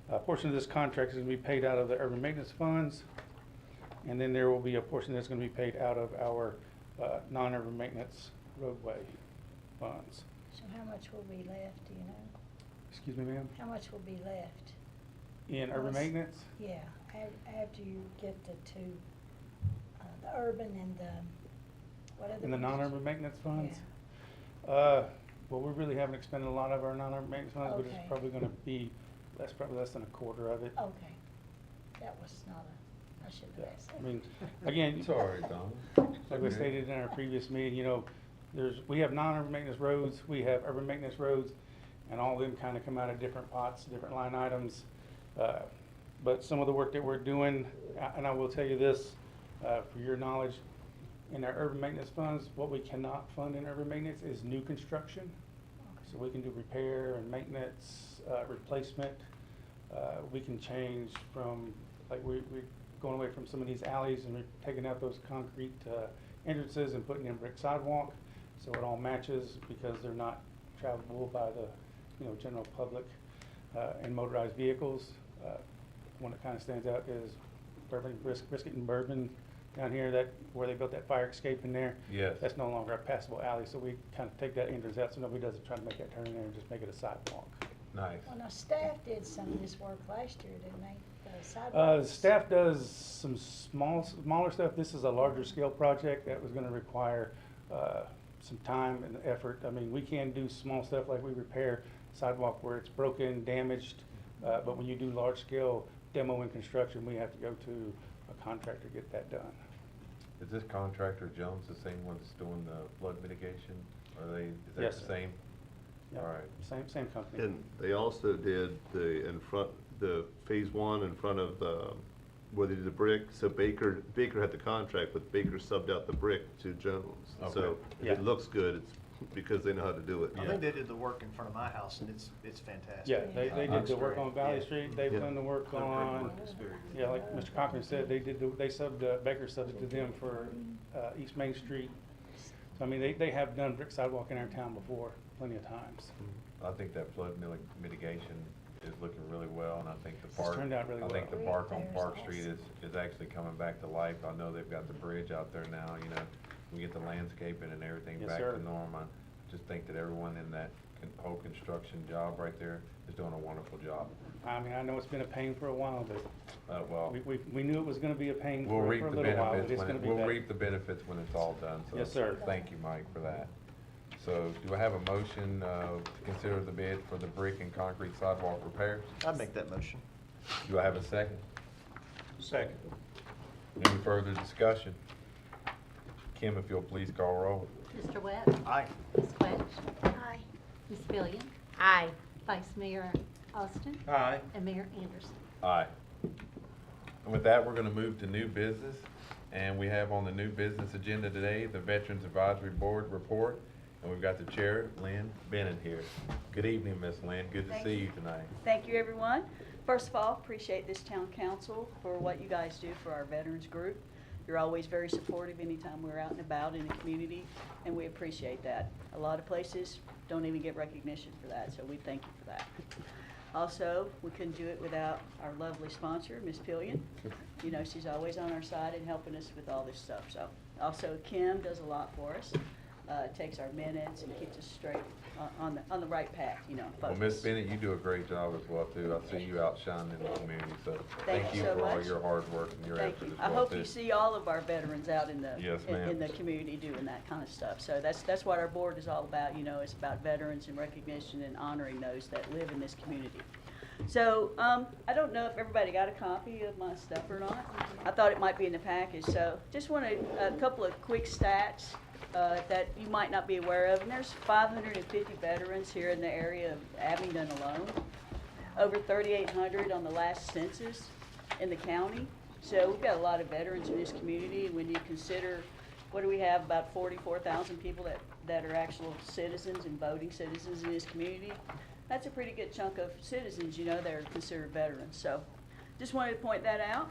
A portion of this contract is going to be paid out of the urban maintenance funds, and then there will be a portion that's going to be paid out of our non-urban maintenance roadway funds. So how much will be left, do you know? Excuse me, ma'am? How much will be left? In urban What's- maintenance? Yeah, after you get the two, the urban and the, what other? In the ones? non-urban maintenance funds? Well, we really haven't expended a lot of our non-urban maintenance funds, but Okay. it's probably gonna be, that's probably less than a quarter of it. Okay, that was not I should have asked that. I mean, again. It's all right, Don. Like we stated in our previous meeting, you know, we have non-urban maintenance roads, we have urban maintenance roads, and all of them kind of come out of different pots, different line items. But some of the work that we're doing, and I will tell you this, for your knowledge, in our urban maintenance funds, what we cannot fund in urban maintenance is new construction. So we can do repair and maintenance, replacement. We can change from, like we're going away from some of these alleys and we're taking out those concrete entrances and putting in brick sidewalk. So it all matches because they're not travelable by the, general public and motorized vehicles. One that kind of stands out is Brisket and Bourbon down here, where they built that fire escape in there. Yes. That's no longer a passable alley, so we kind of take that entrance out so nobody doesn't try to make that turn in there and just make it a sidewalk. Nice. Well, now staff did some of this work last year, didn't they? The The sidewalks? staff does some smaller stuff. This is a larger scale project that was gonna require some time and effort. I mean, we can do small stuff like we repair sidewalk where it's broken, damaged, but when you do large scale demo and construction, we have to go to a contractor to get that done. Is this contractor Jones the same one that's doing the flood mitigation? Is that Yes, the sir. same? Yeah, All right. Same company. And they also did the phase one in front of where they did the brick, so Baker had the contract, but Baker subbed out the brick to Jones. Okay. So if Yeah. it looks good, it's because they know how to do it. I think they did the work in front of my house, and it's fantastic. Yeah, they did the work on Valley Yeah. Street, they've Yeah. done the work on, yeah, like Mr. Cochran said, they subbed, Baker subbed it to them for, East Main Street. So, I mean, they have done brick sidewalk in our town before, plenty of times. I think that flood mitigation is looking really well, and I think the It's park, turned out really I think the well. park on Park Street is actually coming back to life. I know they've got the bridge out there now, you know, we get the landscaping and everything Yes, back sir. to normal. I just think that everyone in that whole construction job right there is doing a wonderful job. I mean, I know it's been a pain for a while, but Well, we knew it was gonna be a pain we'll for reap a the little while, but benefits it's when gonna be we'll better. reap the benefits when it's all done, so. Yes, sir. Thank you, Mike, for that. So, do I have a motion, to consider the bid for the brick and concrete sidewalk repairs? I'd make that motion. Do I have a second? Second. Any further discussion? Kim, if you'll please call roll. Mr. Webb? Aye. Ms. Quetch? Aye. Ms. Billion? Aye. Vice Mayor Austin? Aye. And Mayor Anderson? Aye. And with that, we're gonna move to new business, and we have on the new business agenda today, the Veterans Advisory Board report, and we've got the chair, Lynn Bennett, here. Good evening, Miss Lynn, good to Thank see you. you tonight. Thank you, everyone. First of all, appreciate this town council for what you guys do for our veterans group. You're always very supportive anytime we're out and about in the community, and we appreciate that. A lot of places don't even get recognition for that, so we thank you for that. Also, we couldn't do it without our lovely sponsor, Ms. Pillion. You know, she's always on our side and helping us with all this stuff, so. Also, Kim does a lot for us, takes our minutes and keeps us straight on the right path, you know. Well, Miss focus. Bennett, you do a great job as well, too. I see you outshining in the community, so Thank thank you you so for all much. your hard work and your Thank effort you. as I well, hope too. you see all of our veterans out in the, Yes, in ma'am. the community doing that kind of stuff. So that's what our board is all about, you know, it's about veterans and recognition and honoring those that live in this community. So, I don't know if everybody got a copy of my stuff or not. I thought it might be in the package, so just wanted a couple of quick stats that you might not be aware of. And there's 550 veterans here in the area of Abingdon alone. Over 3,800 on the last census in the county. So we've got a lot of veterans in this community. And when you consider, what do we have, about 44,000 people that are actual citizens and voting citizens in this community? That's a pretty good chunk of citizens, you know, that are considered veterans. So just wanted to point that out.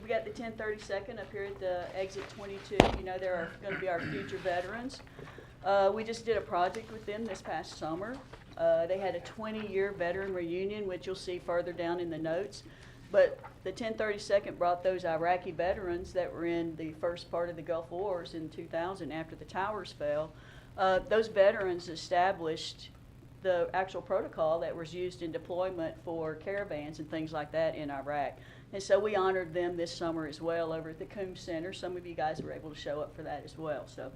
We got the 1032nd up here at the exit 22. You know, they're going to be our future veterans. We just did a project with them this past summer. They had a 20-year veteran reunion, which you'll see further down in the notes. But the 1032nd brought those Iraqi veterans that were in the first part of the Gulf Wars in 2000 after the towers fell. Those veterans established the actual protocol that was used in deployment for caravans and things like that in Iraq. And so we honored them this summer as well over at the Coombs Center. Some of you guys were able to show up for that as well. So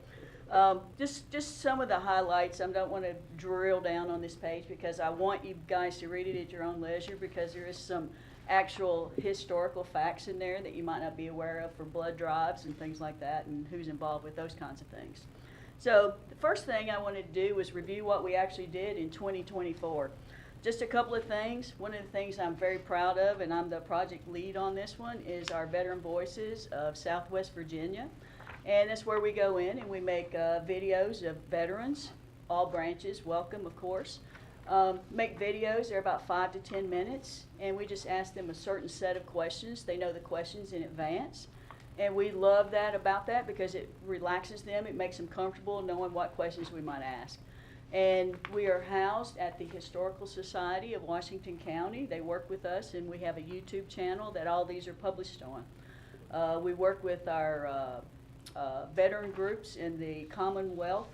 just some of the highlights. I don't want to drill down on this page because I want you guys to read it at your own leisure, because there is some actual historical facts in there that you might not be aware of for blood drives and things like that, and who's involved with those kinds of things. So the first thing I wanted to do was review what we actually did in 2024. Just a couple of things. One of the things I'm very proud of, and I'm the project lead on this one, is our Veteran Voices of Southwest Virginia. And that's where we go in and we make videos of veterans, all branches, welcome of course. Make videos, they're about 5 to 10 minutes, and we just ask them a certain set of questions. They know the questions in advance. And we love that about that because it relaxes them, it makes them comfortable knowing what questions we might ask. And we are housed at the Historical Society of Washington County. They work with us, and we have a YouTube channel that all these are published on. We work with our veteran groups in the Commonwealth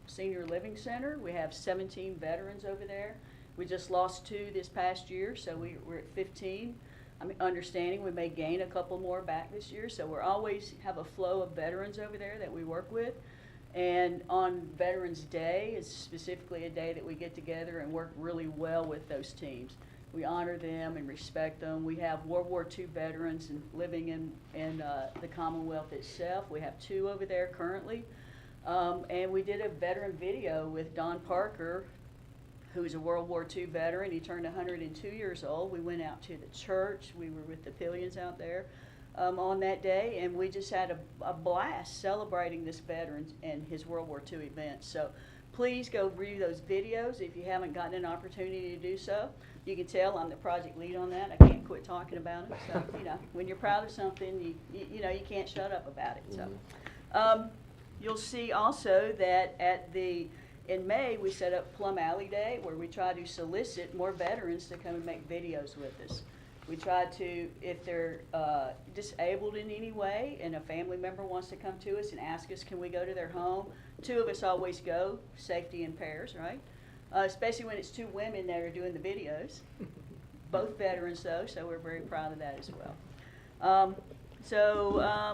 Senior Living Center. We have 17 veterans over there. We just lost 2 this past year, so we're at 15. I'm understanding we may gain a couple more back this year, so we're always have a flow of veterans over there that we work with. And on Veterans Day is specifically a day that we get together and work really well with those teams. We honor them and respect them. We have World War II veterans and living in the Commonwealth itself. We have 2 over there currently. And we did a veteran video with Don Parker, who's a World War II veteran. He turned 102 years old. We went out to the church. We were with the Pillions out there on that day, and we just had a blast celebrating this veteran and his World War II events. So please go view those videos if you haven't gotten an opportunity to do so. You can tell I'm the project lead on that. I can't quit talking about it. So, you know, when you're proud of something, you know, you can't shut up about it. So, you'll see also that in May, we set up Plum Alley Day, where we try to solicit more veterans to come and make videos with us. We try to, if they're disabled in any way and a family member wants to come to us and ask us, can we go to their home? 2 of us always go, safety in pairs, right? Especially when it's 2 women that are doing the videos. Both veterans though, so we're very proud of that as well.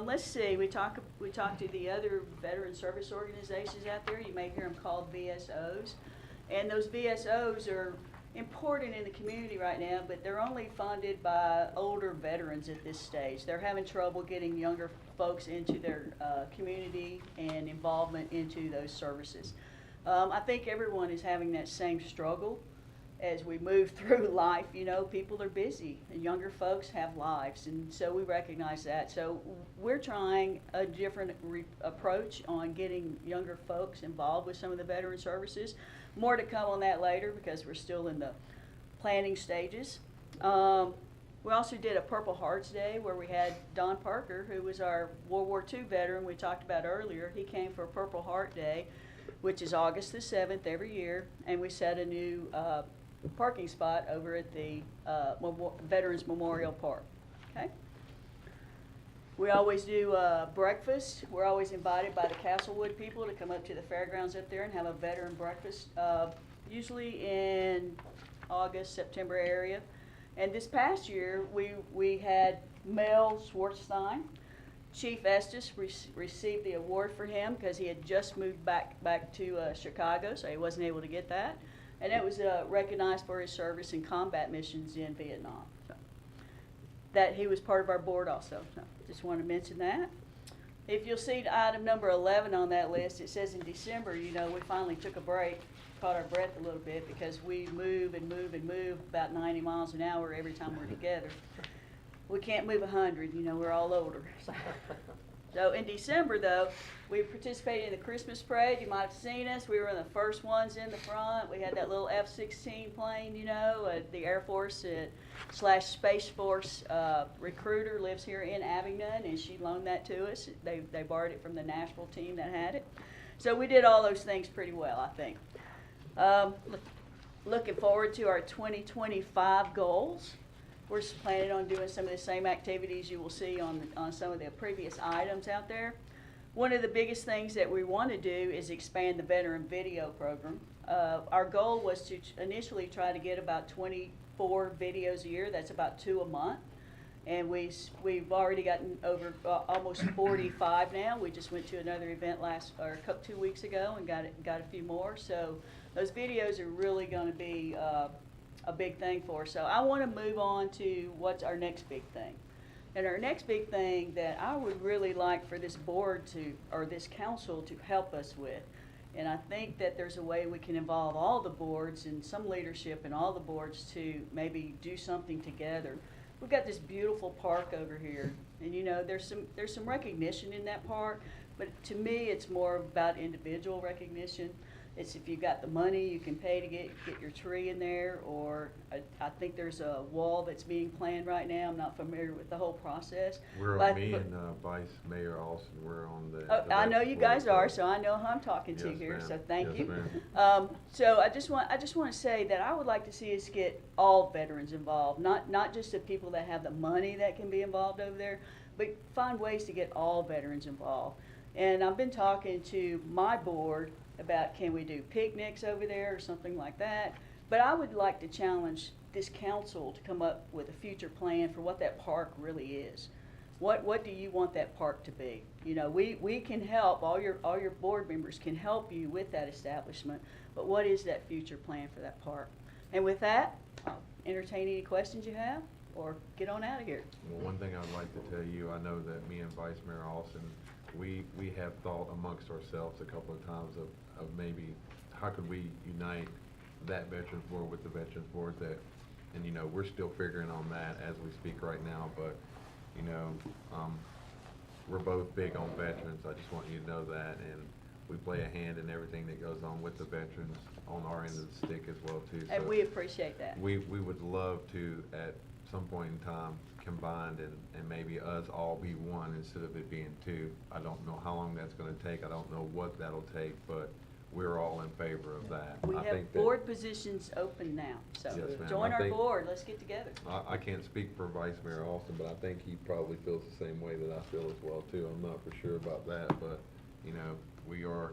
Let's see, we talk to the other veteran service organizations out there. You may hear them called VSOs. And those VSOs are important in the community right now, but they're only funded by older veterans at this stage. They're having trouble getting younger folks into their community and involvement into those services. I think everyone is having that same struggle as we move through life. You know, people are busy and younger folks have lives, and so we recognize that. So we're trying a different approach on getting younger folks involved with some of the veteran services. More to come on that later because we're still in the planning stages. We also did a Purple Hearts Day where we had Don Parker, who was our World War II veteran we talked about earlier. He came for a Purple Heart Day, which is August the 7th every year, and we set a new parking spot over at the Veterans Memorial Park. Okay. We always do breakfast. We're always invited by the Castlewood people to come up to the fairgrounds up there and have a veteran breakfast, usually in August, September area. And this past year, we had Mel Schwartzstein. Chief Estes received the award for him because he had just moved back to Chicago, so he wasn't able to get that. And it was recognized for his service in combat missions in Vietnam. So that he was part of our board also. So just want to mention that. If you'll see item number 11 on that list, it says in December, you know, we finally took a break, caught our breath a little bit because we move and move and move about 90 miles an hour every time we're together. We can't move 100, you know, we're all older. So in December, though, we participated in the Christmas parade. You might have seen us. We were one of the first ones in the front. We had that little F-16 plane, you know, the Air Force / Space Force recruiter lives here in Abingdon, and she loaned that to us. They borrowed it from the Nashville team that had it. So we did all those things pretty well, I think. Looking forward to our 2025 goals. We're planning on doing some of the same activities you will see on some of the previous items out there. One of the biggest things that we want to do is expand the veteran video program. Our goal was to initially try to get about 24 videos a year. That's about 2 a month. And we've already gotten over almost 45 now. We just went to another event 2 weeks ago and got a few more. So those videos are really going to be a big thing for us. So I want to move on to what's our next big thing. And our next big thing that I would really like for this board or this council to help us with, and I think that there's a way we can involve all the boards and some leadership in all the boards to maybe do something together. We've got this beautiful park over here, and you know, there's some recognition in that park, but to me it's more about individual recognition. It's if you've got the money, you can pay to get your tree in there, or I think there's a wall that's being planned right now. I'm not familiar with the whole process. Me and Vice Mayor Austin, we're on the I know you guys are, so I know who I'm talking to here, so thank you. So I just want to say that I would like to see us get all veterans involved, not just the people that have the money that can be involved over there, but find ways to get all veterans involved. And I've been talking to my board about can we do picnics over there or something like that. But I would like to challenge this council to come up with a future plan for what that park really is. What do you want that park to be? You know, we can help, all your board members can help you with that establishment, but what is that future plan for that park? And with that, I'll entertain any questions you have or get on out of here. Well, one thing I'd like to tell you, I know that me and Vice Mayor Austin, we have thought amongst ourselves a couple of times of maybe how could we unite that Veterans Board with the Veterans Board that, and, you know, we're still figuring on that as we speak right now, but, you know, we're both big on veterans. I just want you to know that, and we play a hand in everything that goes on with the veterans on our end of the stick as well, too. And So we appreciate that. we would love to, at some point in time, combined and maybe us all be one instead of it being two. I don't know how long that's gonna take. I don't know what that'll take, but we're all in favor of that. We I have think that- board positions open now, so Yes, ma'am. join I our think- board, let's get together. I can't speak for Vice Mayor Austin, but I think he probably feels the same way that I feel as well, too. I'm not for sure about that, but, you know, we're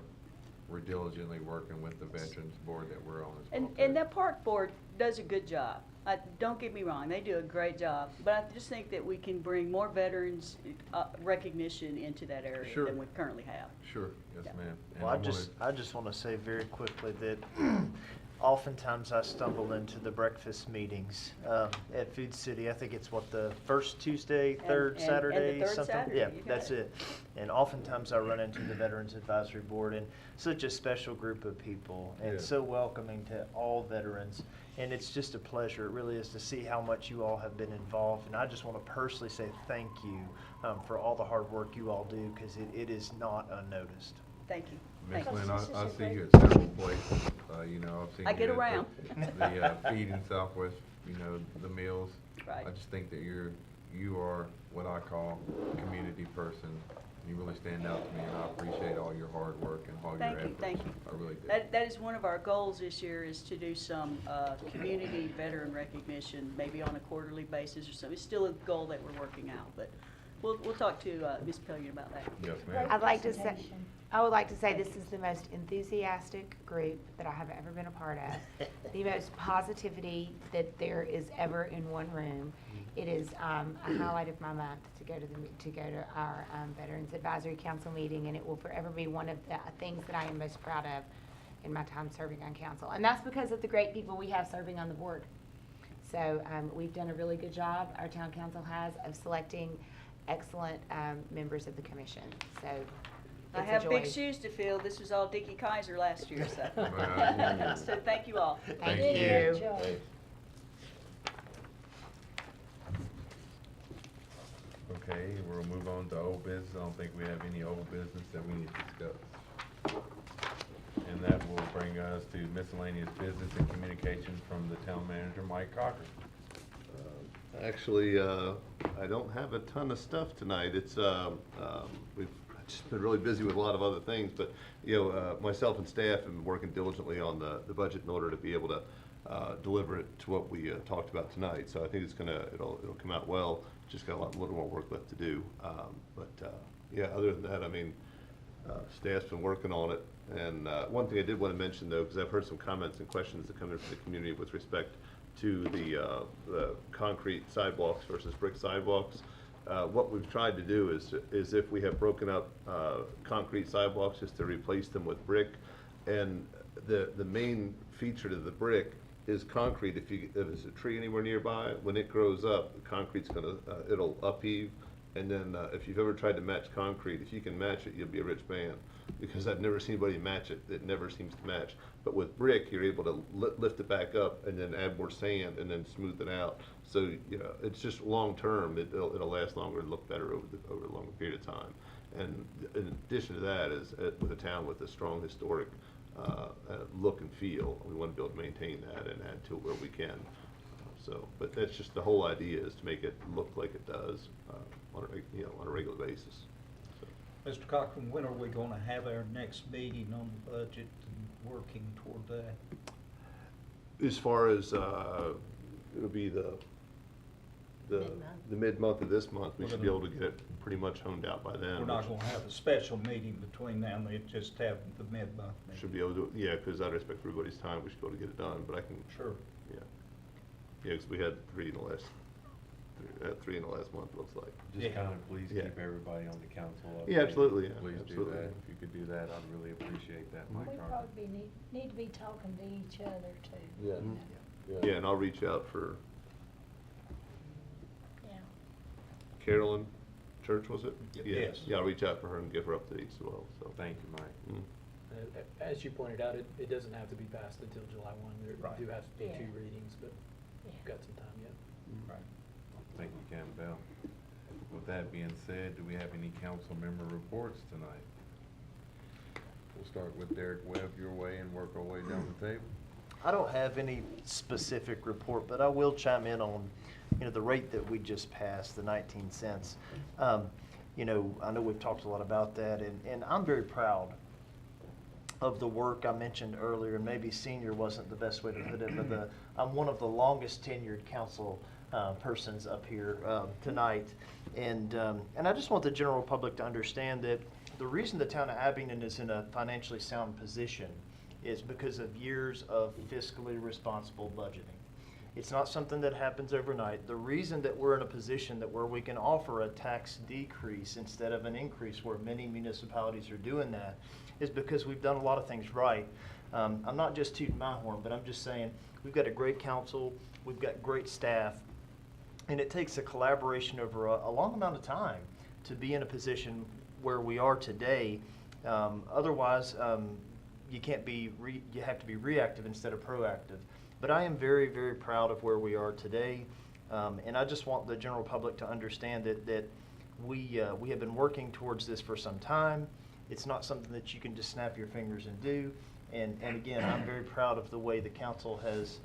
diligently working with the Veterans Board that we're on as well, too. And that park board does a good job. Don't get me wrong, they do a great job, but I just think that we can bring more veterans recognition into that area Sure. than we currently have. Sure, yes, Yeah. ma'am. And Well, I wanna- I just want to say very quickly that oftentimes I stumble into the breakfast meetings at Food City. I think it's what, the first Tuesday, third and Saturday, the third something? Saturday, Yeah, you got that's it. it. And oftentimes I run into the Veterans Advisory Board, and such a special group of people, and Yeah. so welcoming to all veterans. And it's just a pleasure, it really is, to see how much you all have been involved. And I just want to personally say thank you for all the hard work you all do, because it is not unnoticed. Thank you. Miss Thank you. Lynn, I see you at several places, you know, I've seen you I get at the- around. The Feed in Southwest, you know, the meals. Right. I just think that you are what I call a community person. You really stand out to me, and I appreciate all your hard work and all your Thank you, efforts. thank you. I really do. That is one of our goals this year, is to do some community veteran recognition, maybe on a quarterly basis or something. It's still a goal that we're working out, but we'll talk to Ms. Pillion about that. Yes, ma'am. I would like to say this is the most enthusiastic group that I have ever been a part of. The most positivity that there is ever in one room. It is a highlight of my month to go to our Veterans Advisory Council meeting, and it will forever be one of the things that I am most proud of in my time serving on council. And that's because of the great people we have serving on the board. So we've done a really good job, our town council has, of selecting excellent members of the commission. So I it's a have joy. big shoes to fill. This was all Dickie Kaiser last year, so. Well, So thank you all. Thank Thank you. you. Hey. Okay, we'll move on to old business. I don't think we have any old business that we need to discuss. And that will bring us to miscellaneous business and communication from the town manager, Mike Cocker. Actually, I don't have a ton of stuff tonight. It's, we've just been really busy with a lot of other things, but, you know, myself and staff have been working diligently on the budget in order to be able to deliver it to what we talked about tonight. So I think it'll come out well. Just got a little more work left to do. Yeah, other than that, I mean, staff's been working on it. And one thing I did want to mention, though, because I've heard some comments and questions that come in from the community with respect to the concrete sidewalks versus brick sidewalks. What we've tried to do is if we have broken up concrete sidewalks, just to replace them with brick. And the main feature to the brick is concrete. If there's a tree anywhere nearby, when it grows up, the concrete's it'll upheave. And then if you've ever tried to match concrete, if you can match it, you'll be a rich man. Because I've never seen anybody match it. It never seems to match. But with brick, you're able to lift it back up and then add more sand and then smooth it out. So, you know, it's just long term. It'll last longer and look better over a longer period of time. And in addition to that, is with a town with a strong historic look and feel, we want to be able to maintain that and add to it where we can. But that's just the whole idea, is to make it look like it does on a regular basis. Mr. Cochran, when are we going to have our next meeting on the budget and working toward that? As far as it'll be the mid-month of this month, we should be able to get it pretty much honed out by then. We're not going to have a special meeting between now and then, just have the mid-month meeting. Should be able to, yeah, because out of respect for everybody's time, we should be able to get it done, but I can. Sure. Yeah. Yeah, because we had three in the last month, looks like. Just kind of please Yeah. keep everybody on the council updated. Yeah, absolutely, yeah, Please absolutely. do that. If you could do that, I'd really appreciate that, Mike We Cocker. probably need to be talking to each other too. Yeah. you know. Yeah, and I'll reach out for Yeah. Carolyn Church, was it? Yeah. Yes. Yeah, I'll reach out for her and give her updates as well, so. Thank you, Mike. As you pointed out, it doesn't have to be passed until July 1. There Right. do have to be Yeah. 2 readings, but we've got some time yet. Right. Thank you, Campbell. With that being said, do we have any council member reports tonight? We'll start with Derek Webb your way and work our way down the table. I don't have any specific report, but I will chime in on, the rate that we just passed, the 19 cents. I know we've talked a lot about that, and I'm very proud of the work I mentioned earlier, and maybe senior wasn't the best way to put it, but I'm one of the longest tenured council persons up here tonight. And I just want the general public to understand that the reason the town of Abingdon is in a financially sound position is because of years of fiscally responsible budgeting. It's not something that happens overnight. The reason that we're in a position where we can offer a tax decrease instead of an increase, where many municipalities are doing that, is because we've done a lot of things right. I'm not just tooting my horn, but I'm just saying we've got a great council, we've got great staff, and it takes a collaboration over a long amount of time to be in a position where we are today. Otherwise, you can't be, you have to be reactive instead of proactive. But I am very, very proud of where we are today. And I just want the general public to understand that we have been working towards this for some time. It's not something that you can just snap your fingers and do. And again, I'm very proud of the way the council has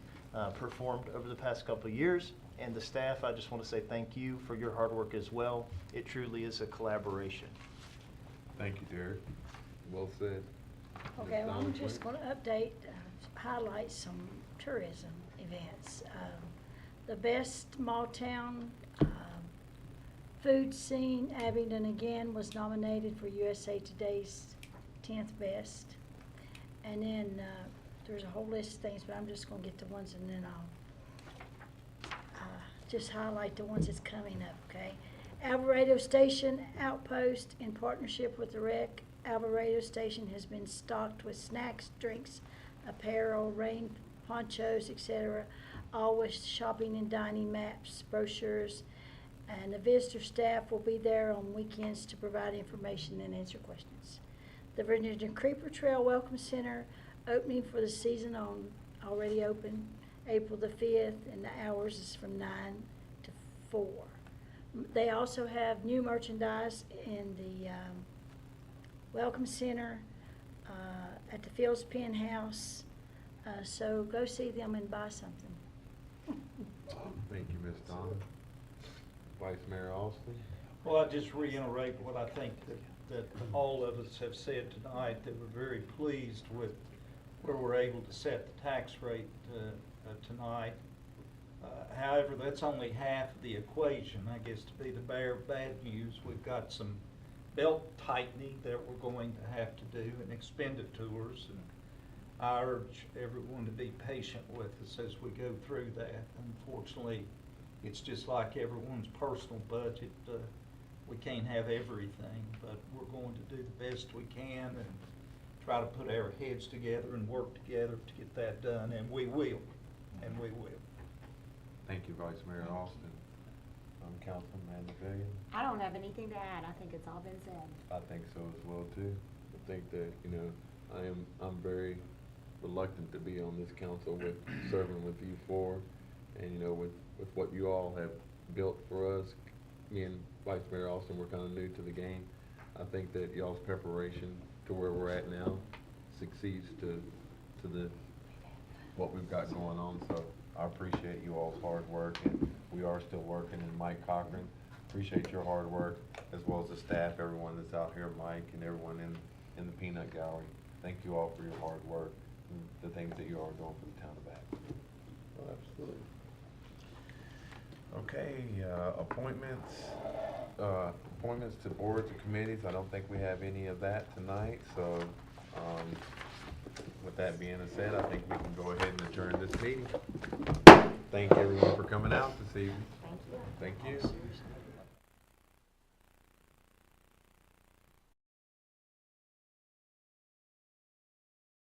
performed over the past couple of years. And the staff, I just want to say thank you for your hard work as well. It truly is a collaboration. Thank you, Derek. Well said. Okay, Ms. well, I'm Donald, just please. gonna update, highlight some tourism events. The best small town, food scene, Abingdon again was nominated for USA Today's 10th best. And then, there's a whole list of things, but I'm just gonna get the ones and then I'll just highlight the ones that's coming up, okay? Alvarado Station Outpost, in partnership with the rec, Alvarado Station has been stocked with snacks, drinks, apparel, rain ponchos, etc., all with shopping and dining maps, brochures, and the visitor staff will be there on weekends to provide information and answer questions. The Virginia Creeper Trail Welcome Center, opening for the season already open, April the 5th, and the hours is from 9 to 4. They also have new merchandise in the Welcome Center, at the Fields Pen House, so go see them and buy something. Thank you, Ms. Donald. Vice Mayor Austin. Well, I just reiterate what I think that all of us have said tonight, that we're very pleased with where we're able to set the tax rate tonight. However, that's only half of the equation. I guess to be the bearer of bad news, we've got some belt tightening that we're going to have to do and expenditures. And I urge everyone to be patient with us as we go through that. Unfortunately, it's just like everyone's personal budget. We can't have everything, but we're going to do the best we can and try to put our heads together and work together to get that done, and we will, and we will. Thank you, Vice Mayor Austin. Councilman McVillian. I don't have anything to add. I think it's all been said. I think so as well too. I think that, I'm very reluctant to be on this council with serving with you four, and with what you all have built for us. Me and Vice Mayor Austin, we're kind of new to the game. I think that y'all's preparation to where we're at now succeeds to what we've got going on. So I appreciate you all's hard work, and we are still working. And Mike Cochran, appreciate your hard work, as well as the staff, everyone that's out here, Mike, and everyone in the peanut gallery. Thank you all for your hard work and the things that you are doing for the town of Abingdon. Oh, absolutely. Okay, appointments to boards and committees. I don't think we have any of that tonight, so with that being said, I think we can go ahead and adjourn this meeting. Thank everyone for coming out this evening. Thank you. Thank you.